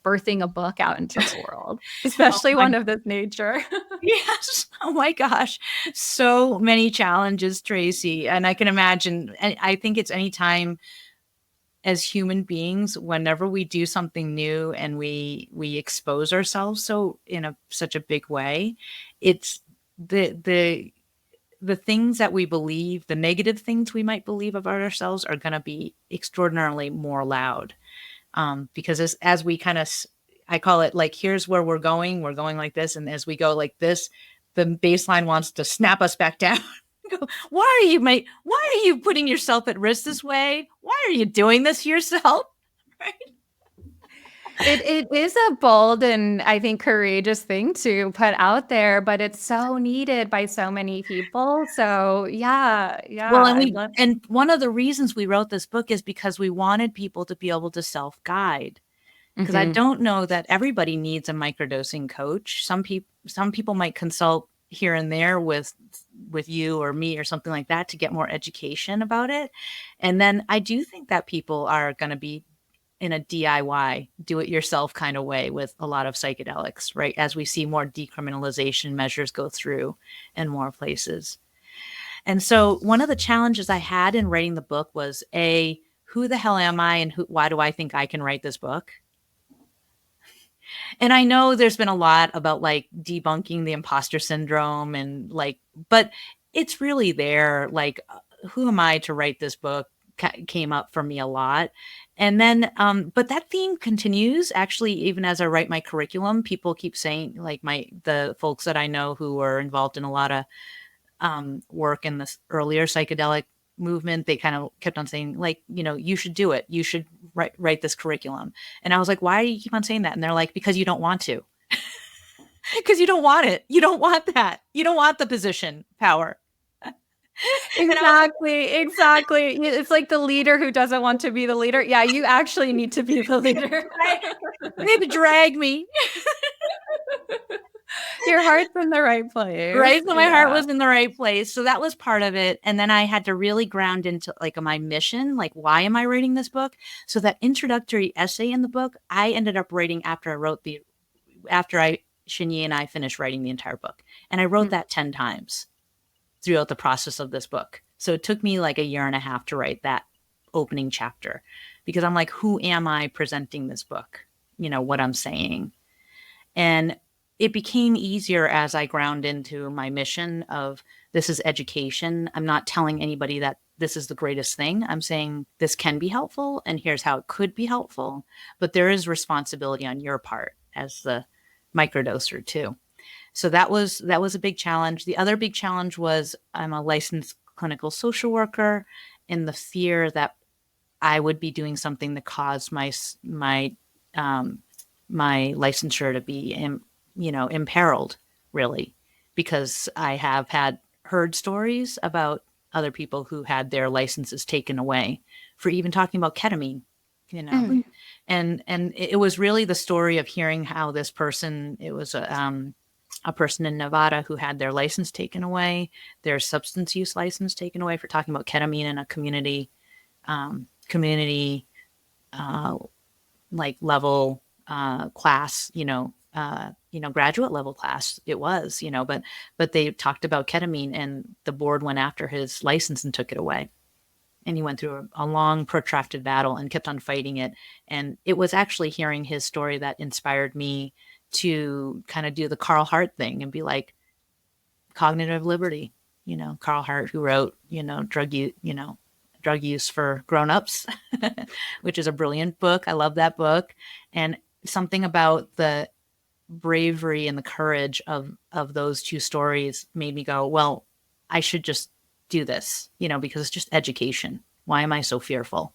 birthing a book out into the world, Oh especially my one of this nature? Yes. Oh my gosh. So many challenges, Tracy. And I can imagine, and I think it's anytime as human beings, whenever we do something new and we expose ourselves so in such a big way, it's the the things that we believe, the negative things we might believe about ourselves are going to be extraordinarily more loud. Because as we kind of, I call it like, here's where we're going like this. And as we go like this, the baseline wants to snap us back down. Go, why are you putting yourself at risk this way? Why are you doing this to yourself? Right? It is a bold and I think courageous thing to put out there, but it's so needed by so many people. So yeah, Well, I love. and one of the reasons we wrote this book is because we wanted people to be able to self-guide. Because I Mhm. don't know that everybody needs a microdosing coach. Some people might consult here and there with you or me or something like that to get more education about it. And then I do think that people are going to be in a DIY, do it yourself kind of way with a lot of psychedelics, right? As we see more decriminalization measures go through in more places. And so one of the challenges I had in writing the book was who the hell am I and why do I think I can write this book? And I know there's been a lot about like debunking the imposter syndrome and like, but it's really there. Like, who am I to write this book? Came up for me a lot. And then, but that theme continues actually, even as I write my curriculum, people keep saying like the folks that I know who are involved in a lot of work in this earlier psychedelic movement, they kind of kept on saying like, you should do it. You should write this curriculum. And I was like, why do you keep on saying that? And they're like, because you don't want to. because you don't want it. You don't want that. You don't want the position, power. Exactly. It's like the leader who doesn't want to be the leader. Yeah, you actually need to be the leader. Right? They had to drag me. Your heart's in the right place. Right. So my heart Yeah. was in the right place. So that was part of it. And then I had to really ground into like my mission, like why am I writing this book? So that introductory essay in the book, I ended up writing after Shinyi and I finished writing the entire book. And I wrote that 10 times throughout the process of this book. So it took me like a year and a half to write that opening chapter because I'm like, who am I presenting this book? You know, what I'm saying. And it became easier as I ground into my mission of this is education. I'm not telling anybody that this is the greatest thing. I'm saying this can be helpful and here's how it could be helpful. But there is responsibility on your part as the microdoser too. So that was a big challenge. The other big challenge was I'm a licensed clinical social worker, and the fear that I would be doing something that caused my licensure to be imperiled, really, because I have heard stories about other people who had their licenses taken away for even talking about ketamine, and it was really the story of hearing how this person, it was a person in Nevada who had their license taken away, their substance use license taken away for talking about ketamine in a community like level class, graduate level class it was, but they talked about ketamine and the board went after his license and took it away. And he went through a long protracted battle and kept on fighting it. And it was actually hearing his story that inspired me to kind of do the Carl Hart thing and be like, cognitive liberty, Carl Hart, who wrote, drug use for grown-ups, which is a brilliant book. I love that book. And something about the bravery and the courage of those two stories made me go, well, I should just do this, because it's just education. Why am I so fearful?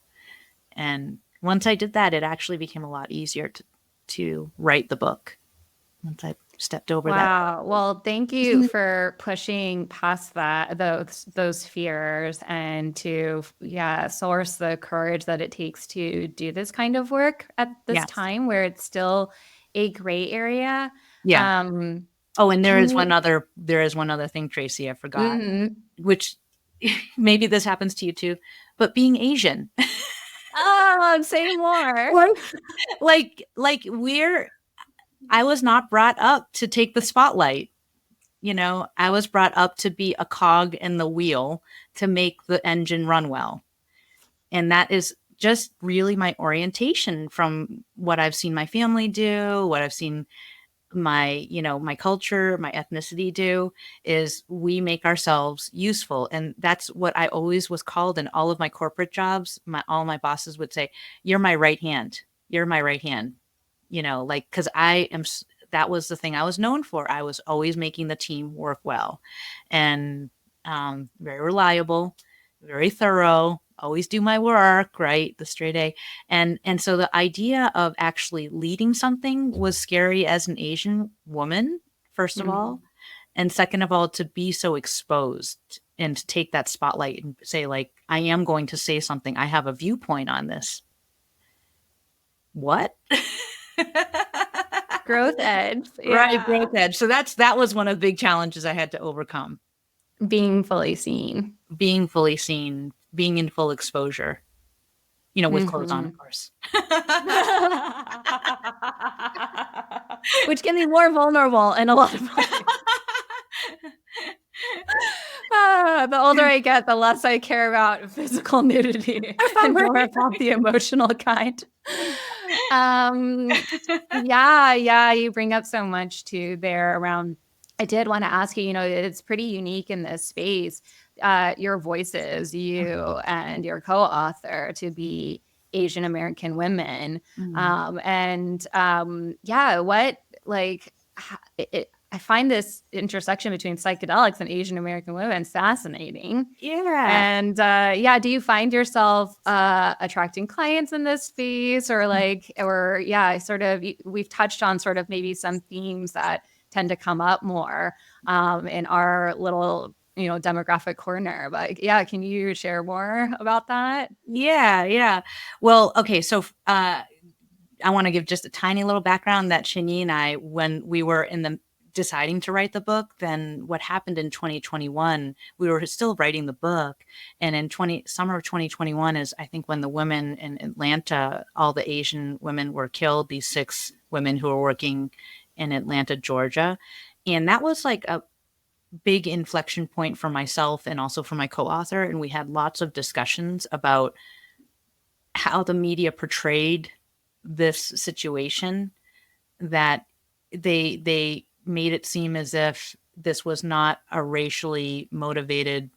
And once I did that, it actually became a lot easier to write the book. Once I stepped over that. Wow. Well, thank you for pushing past those fears and to source the courage that it takes to do this kind of work at this time where it's still a gray area. Yeah. And there is one other thing, Tracy, I forgot, which maybe this happens to you too, but being Asian. Oh, say more. I was not brought up to take the spotlight. I was brought up to be a cog in the wheel to make the engine run well. And that is just really my orientation from what I've seen my family do, what I've seen my culture, my ethnicity do, is we make ourselves useful. And that's what I always was called in all of my corporate jobs. All my bosses would say, you're my right hand. You're my right hand. Because that was the thing I was known for. I was always making the team work well and very reliable, very thorough, always do my work, right? The straight A. And so the idea of actually leading something was scary as an Asian woman, first of all. And second of all, to be so exposed and to take that spotlight and say, like, I am going to say something. I have a viewpoint on this. What? Growth edge. Yeah. Right, growth edge. So that was one of the big challenges I had to overcome. Being fully seen. Being in full exposure, with clothes on, of course. Which can be more vulnerable in a lot of ways. The older I get, the less I care about physical nudity and more about the emotional kind. You bring up so much too there around. I did want to ask you, it's pretty unique in this space, your voices, you and your co-author, to be Asian American women. I find this intersection between psychedelics and Asian American women fascinating. Yeah. And do you find yourself attracting clients in this space, or we've touched on sort of maybe some themes that tend to come up more in our little, demographic corner. But yeah, can you share more about that? Yeah. Well, okay. So, I want to give just a tiny little background that Shani and I, when we were in the deciding to write the book, then what happened in 2021, we were still writing the book. And in summer of 2021 is, I think, when the women in Atlanta, all the Asian women were killed, these 6 women who were working in Atlanta, Georgia. And that was like a big inflection point for myself and also for my co-author. And we had lots of discussions about how the media portrayed this situation, that they made it seem as if this was not a racially motivated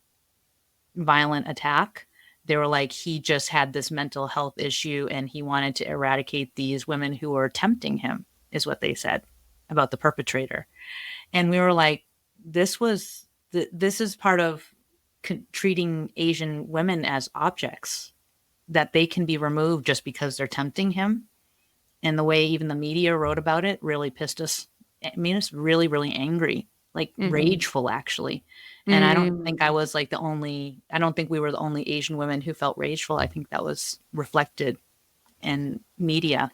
violent attack. They were like, he just had this mental health issue and he wanted to eradicate these women who were tempting him, is what they said about the perpetrator. And we were like, this is part of treating Asian women as objects, that they can be removed just because they're tempting him. And the way even the media wrote about it really pissed us. I mean, it's really, really angry, like rageful, actually. And I don't think I was like I don't think we were the only Asian women who felt rageful. I think that was reflected in media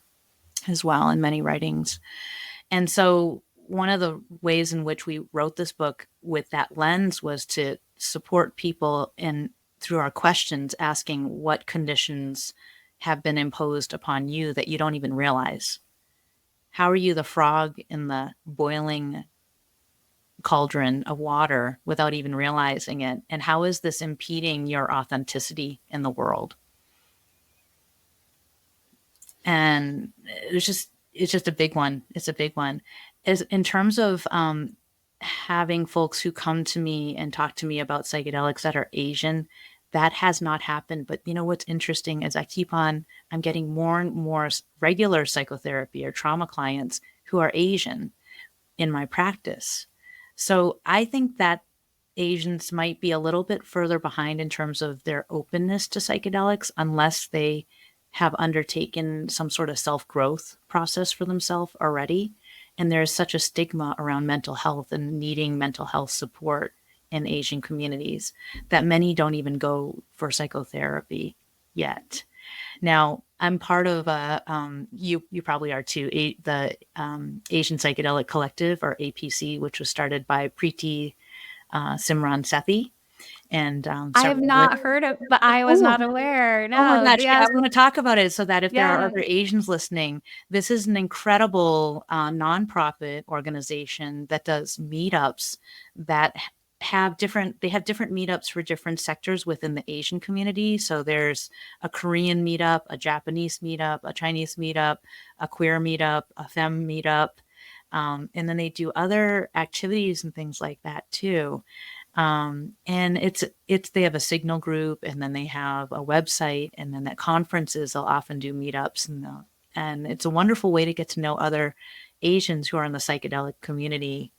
as well, in many writings. And so one of the ways in which we wrote this book with that lens was to support people in through our questions, asking what conditions have been imposed upon you that you don't even realize. How are you the frog in the boiling cauldron of water without even realizing it? And how is this impeding your authenticity in the world? And it's just a big one. It's a big one. As in terms of having folks who come to me and talk to me about psychedelics that are Asian, that has not happened. But you know what's interesting is I'm getting more and more regular psychotherapy or trauma clients who are Asian in my practice. So I think that Asians might be a little bit further behind in terms of their openness to psychedelics, unless they have undertaken some sort of self-growth process for themselves already. And there's such a stigma around mental health and needing mental health support in Asian communities that many don't even go for psychotherapy yet. Now, I'm part of you probably are too, the Asian Psychedelic Collective, or APC, which was started by Preeti Simran Sethi. And I have not heard of, but I was not aware. Oh my No, gosh, yeah, yes, I want to talk about it so that if there are yeah. other Asians listening, this is an incredible nonprofit organization that does meetups that have different meetups for different sectors within the Asian community. So there's a Korean meetup, a Japanese meetup, a Chinese meetup, a queer meetup, a femme meetup. And then they do other activities and things like that too. And they have a signal group, and then they have a website, and then at conferences they'll often do meetups, and it's a wonderful way to get to know other Asians who are in the psychedelic community,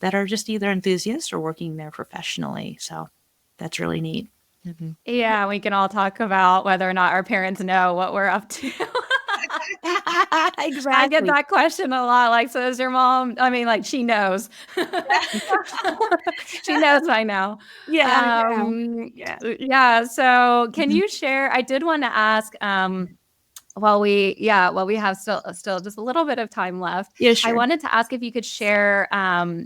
that are just either enthusiasts or working there professionally. So that's really neat. Yeah, we can all talk about whether or not our parents know what we're up to. I get Exactly. that question a lot. Like, so is your mom? I mean, like, she knows. She knows by now. Yeah, yeah. Yeah. So, can you share? I did want to ask. While we have still just a little bit of time left, Yeah, I sure. wanted to ask if you could share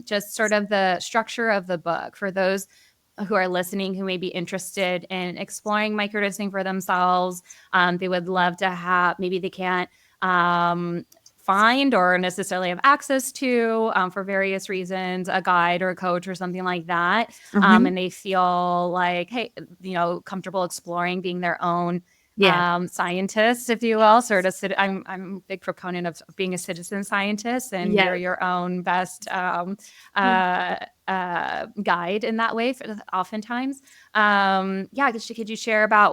just sort of the structure of the book for those who are listening who may be interested in exploring microdosing for themselves. They would love to have, maybe they can't find or necessarily have access to, for various reasons, a guide or a coach or something like that. And they feel like, hey, comfortable exploring, being their own Yeah. scientists, if you will. Sort of, I'm a big proponent of being a citizen scientist, and Yeah. you're your own best guide in that way. Oftentimes, could you share about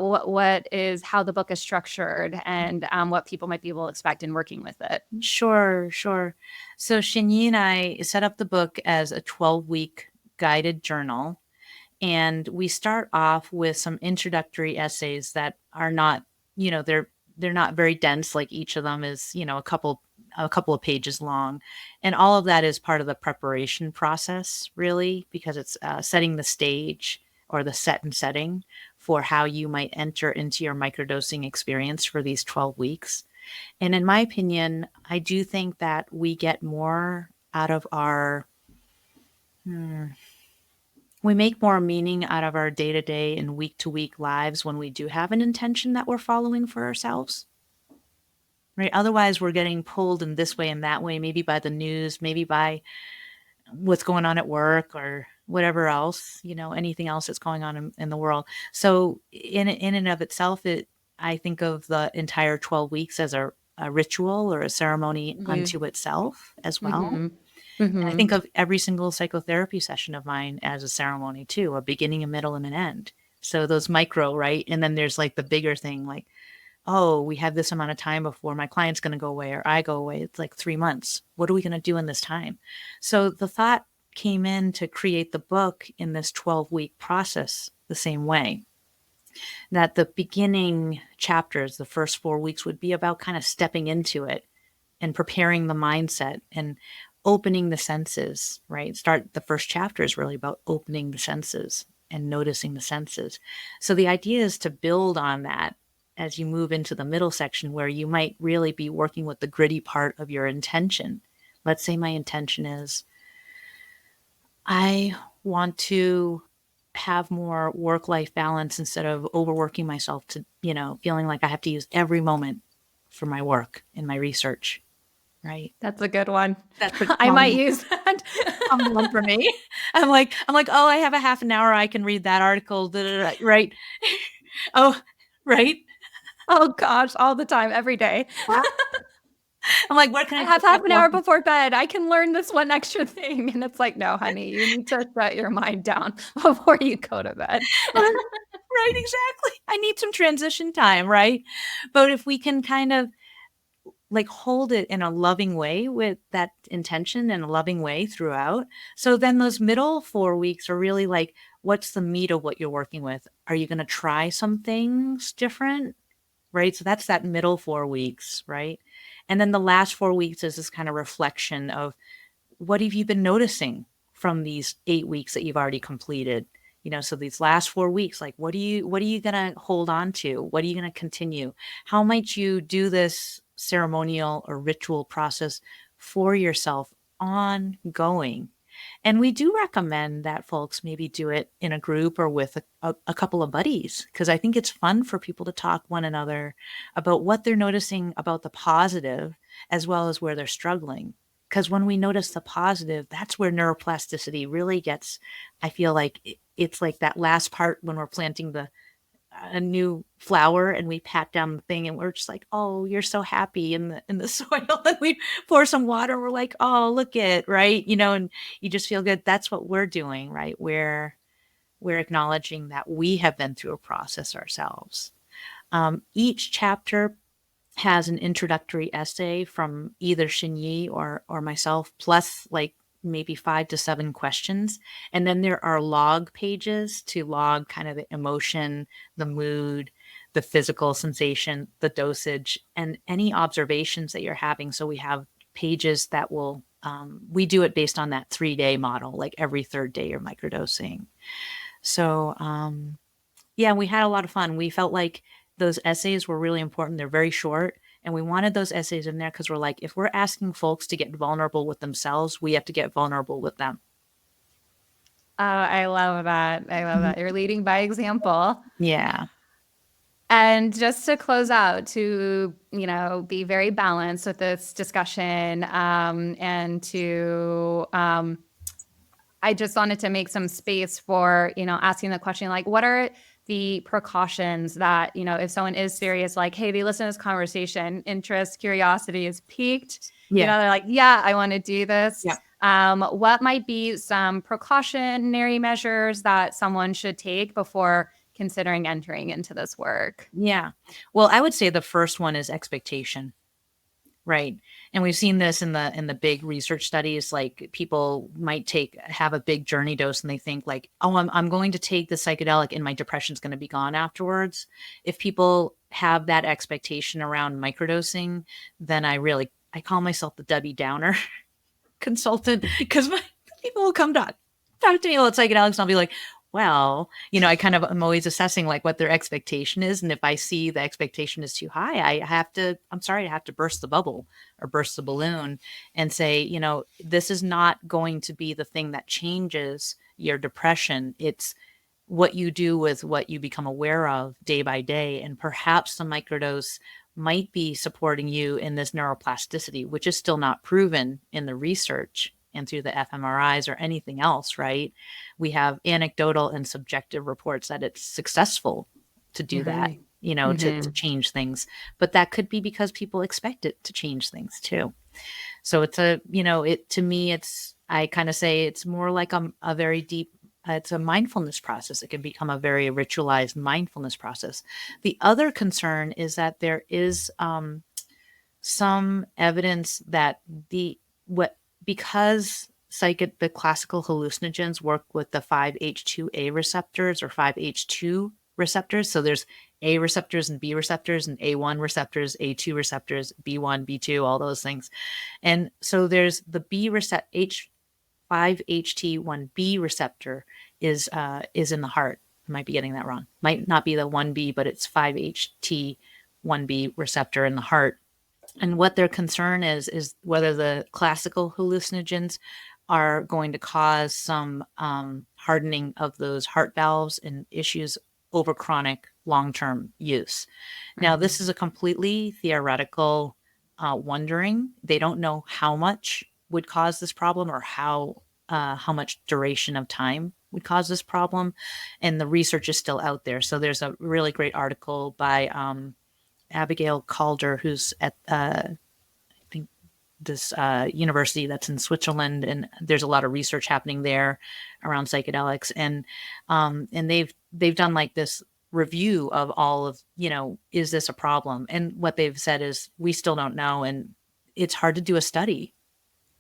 how the book is structured and what people might be able to expect in working with it? Sure. So Shinyi and I set up the book as a 12-week guided journal. And we start off with some introductory essays that are not, they're not very dense. Like each of them is, a couple a couple of pages long. And all of that is part of the preparation process, really, because it's setting the stage or the set and setting for how you might enter into your microdosing experience for these 12 weeks. And in my opinion, I do think that we get more out of our, we make more meaning out of our day-to-day and week-to-week lives when we do have an intention that we're following for ourselves. Right? Otherwise, we're getting pulled in this way and that way, maybe by the news, maybe by what's going on at work or whatever else, anything else that's going on in the world. So in and of itself, I think of the entire 12 weeks as a ritual or a ceremony Mhm. unto itself as well. Mhm. And I think Mhm. of every single psychotherapy session of mine as a ceremony too, a beginning, a middle, and an end. So those micro, right? And then there's like the bigger thing, like, oh, we have this amount of time before my client's going to go away or I go away. It's like 3 months. What are we going to do in this time? So the thought came in to create the book in this 12-week process the same way. That the beginning chapters, the first 4 weeks, would be about kind of stepping into it and preparing the mindset and opening the senses, right? The first chapter is really about opening the senses and noticing the senses. So the idea is to build on that as you move into the middle section where you might really be working with the gritty part of your intention. Let's say my intention is I want to have more work-life balance instead of overworking myself to, feeling like I have to use every moment for my work and my research, right? That's a good one. That's a I might use that. common one for me. I'm like, oh, I have a half an hour. I can read that article, da, da, da, right? Oh, right. Oh gosh, all the time, every day. I'm like, where can I I have put half that an one? hour before bed. I can learn this one extra thing. And it's like, no, honey, you need to shut your mind down before you go to bed. Right, exactly. I need some transition time, right? But if we can kind of like hold it in a loving way with that intention and a loving way throughout. So then those middle 4 weeks are really like, what's the meat of what you're working with? Are you going to try some things different? Right. So that's that middle 4 weeks. Right. And then the last 4 weeks is this kind of reflection of what have you been noticing from these 8 weeks that you've already completed? So these last 4 weeks, like what are you gonna hold on to? What are you gonna continue? How might you do this ceremonial or ritual process for yourself ongoing? And we do recommend that folks maybe do it in a group or with a couple of buddies, because I think it's fun for people to talk one another about what they're noticing about the positive as well as where they're struggling. Because when we notice the positive, that's where neuroplasticity really gets, I feel like it's like that last part when we're planting a new flower and we pat down the thing and we're just like, oh, you're so happy in the soil. And we pour some water and we're like, oh, look it, right? And you just feel good. That's what we're doing, right? We're acknowledging that we have been through a process ourselves. Each chapter has an introductory essay from either Shinyi or myself, plus like maybe 5 to 7 questions. And then there are log pages to log kind of the emotion, the mood, the physical sensation, the dosage, and any observations that you're having. So we have pages that we do it based on that 3-day model, like every third day you're microdosing. So, yeah, we had a lot of fun. We felt like those essays were really important. They're very short. And we wanted those essays in there because we're like, if we're asking folks to get vulnerable with themselves, we have to get vulnerable with them. Oh, I love that. I love that. You're leading by example. Yeah. And just to close out, to be very balanced with this discussion, and to I just wanted to make some space for, asking the question, like, what are the precautions that, if someone is serious, like, hey, they listen to this conversation, interest, curiosity is piqued, Yeah. they're like, yeah, I want to do this. Yeah. What might be some precautionary measures that someone should take before considering entering into this work? Yeah. Well, I would say the first one is expectation. Right. And we've seen this in the big research studies, like people might have a big journey dose and they think like, oh, I'm going to take the psychedelic and my depression's going to be gone afterwards. If people have that expectation around microdosing, then I really I call myself the Debbie Downer consultant, because people will come talk to me about psychedelics, and I'll be like, well, I kind of am always assessing like what their expectation is. And if I see the expectation is too high, I have to burst the bubble or burst the balloon and say, this is not going to be the thing that changes your depression. It's what you do with what you become aware of day by day. And perhaps the microdose might be supporting you in this neuroplasticity, which is still not proven in the research and through the fMRIs or anything else, right? We have anecdotal and subjective reports that it's successful to do that, to change things. But that could be because people expect it to change things too. So it's to me, I kind of say it's more like a very deep, it's a mindfulness process. It can become a very ritualized mindfulness process. The other concern is that there is some evidence that because the classical hallucinogens work with the 5-H2A receptors or 5-H2 receptors. So there's A receptors and B receptors and A1 receptors, A2 receptors, B1, B2, all those things. And so there's the B receptor, 5-HT1B receptor is in the heart. I might be getting that wrong. Might not be the 1B, but it's 5-HT1B receptor in the heart. And what their concern is whether the classical hallucinogens are going to cause some hardening of those heart valves and issues over chronic long-term use. Now, this is a completely theoretical wondering. They don't know how much would cause this problem or how much duration of time would cause this problem. And the research is still out there. So there's a really great article by Abigail Calder, who's at I think this university that's in Switzerland, and there's a lot of research happening there around psychedelics, and they've done like this review of all of, is this a problem? And what they've said is we still don't know, and it's hard to do a study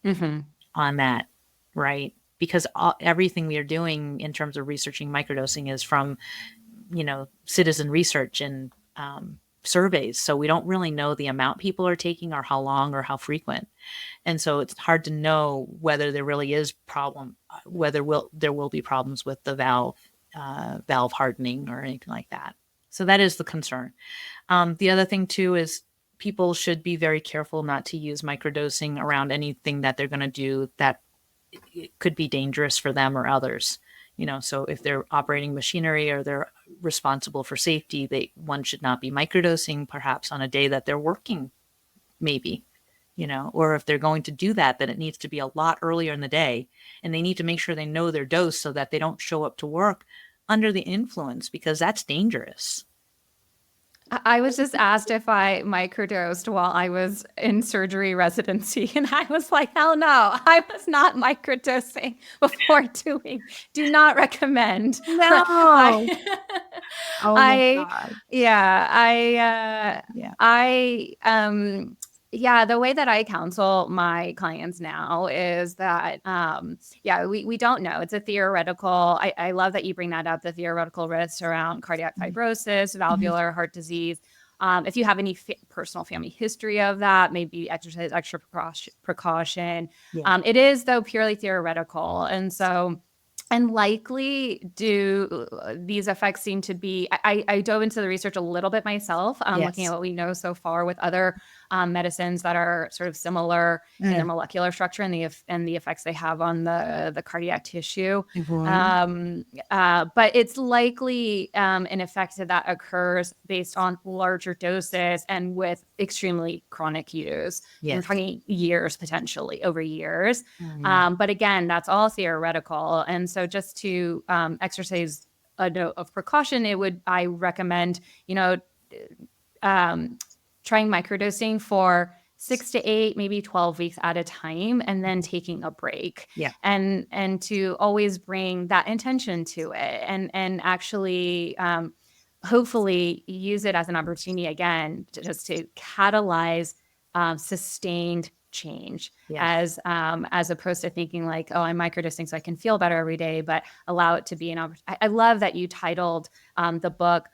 on that, right? Because everything we are doing in terms of researching microdosing is from, citizen research and surveys. So we don't really know the amount people are taking or how long or how frequent. And so it's hard to know whether there really is problem, whether there will be problems with the valve hardening or anything like that. So that is the concern. The other thing too is people should be very careful not to use microdosing around anything that they're going to do that could be dangerous for them or others. So if they're operating machinery or they're responsible for safety, one should not be microdosing perhaps on a day that they're working, maybe, or if they're going to do that, then it needs to be a lot earlier in the day, and they need to make sure they know their dose so that they don't show up to work under the influence, because that's dangerous. I was just asked if I microdosed while I was in surgery residency, and I was like, hell no, I was not microdosing before doing. Do not recommend. No. Oh my God. The way that I counsel my clients now is that, we don't know. It's a theoretical. I love that you bring that up, the theoretical risks around cardiac fibrosis, valvular heart disease. If you have any personal family history of that, maybe exercise extra precaution. Yeah. It is, though, purely theoretical. And so, and likely do these effects seem to be, I dove into the research a little bit myself, looking at what we know so far with other medicines that are sort of similar in their molecular structure and the effects they have on the cardiac tissue. But it's likely an effect that occurs based on larger doses and with extremely chronic use. We're talking years, potentially over years. But again, that's all theoretical. And so just to exercise a note of precaution, I recommend, trying microdosing for 6 to 8, maybe 12 weeks at a time, and then taking a break. And to always bring that intention to it, and actually hopefully use it as an opportunity again to catalyze sustained change, as opposed to thinking like, oh, I'm microdosing so I can feel better every day, but allow it to be an opportunity. I love that you titled the book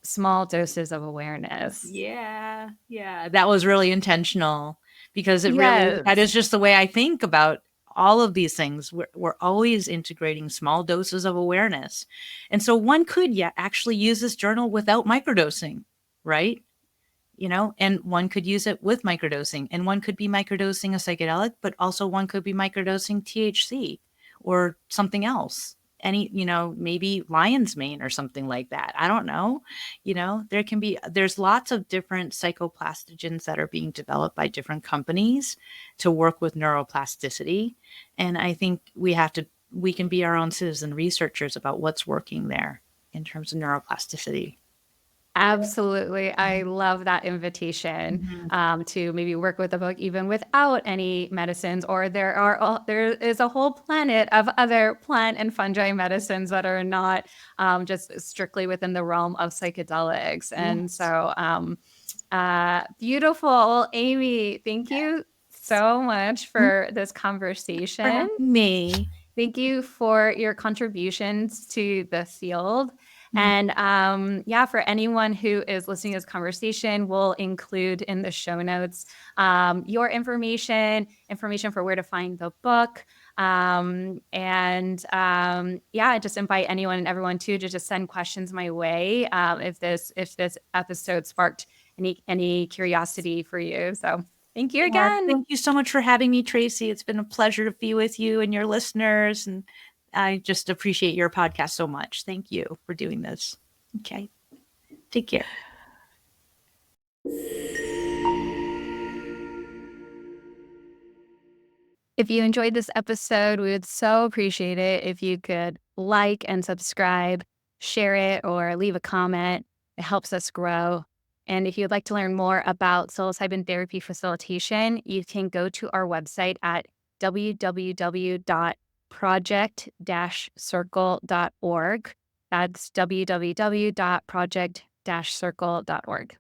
Small Doses of Awareness. Yeah, that was really intentional, because it really, that is Yes. just the way I think about all of these things. We're always integrating small doses of awareness. And so one could, yeah, actually use this journal without microdosing, right? And one could use it with microdosing, and one could be microdosing a psychedelic, but also one could be microdosing THC or something else. Maybe lion's mane or something like that. I don't know. There's lots of different psychoplastogens that are being developed by different companies to work with neuroplasticity. And I think we can be our own citizen researchers about what's working there in terms of neuroplasticity. Absolutely. I love that invitation Mhm. to maybe work with a book even without any medicines, or there is a whole planet of other plant and fungi medicines that are not just strictly within the realm of psychedelics. And Yes. so, beautiful, Amy. Thank you so much for this For conversation. having me. Thank you for your contributions to the field. Mm. And yeah, for anyone who is listening to this conversation, we'll include in the show notes your information for where to find the book. Yeah, I just invite anyone and everyone to just send questions my way if this episode sparked any curiosity for you. So thank you Yeah, again. thank you so much for having me, Tracy. It's been a pleasure to be with you and your listeners, and I just appreciate your podcast so much. Thank you for doing this. Okay. Take care. If you enjoyed this episode, we would so appreciate it if you could like and subscribe, share it, or leave a comment. It helps us grow. And if you'd like to learn more about psilocybin therapy facilitation, you can go to our website at www.project-circle.org. That's www.project-circle.org.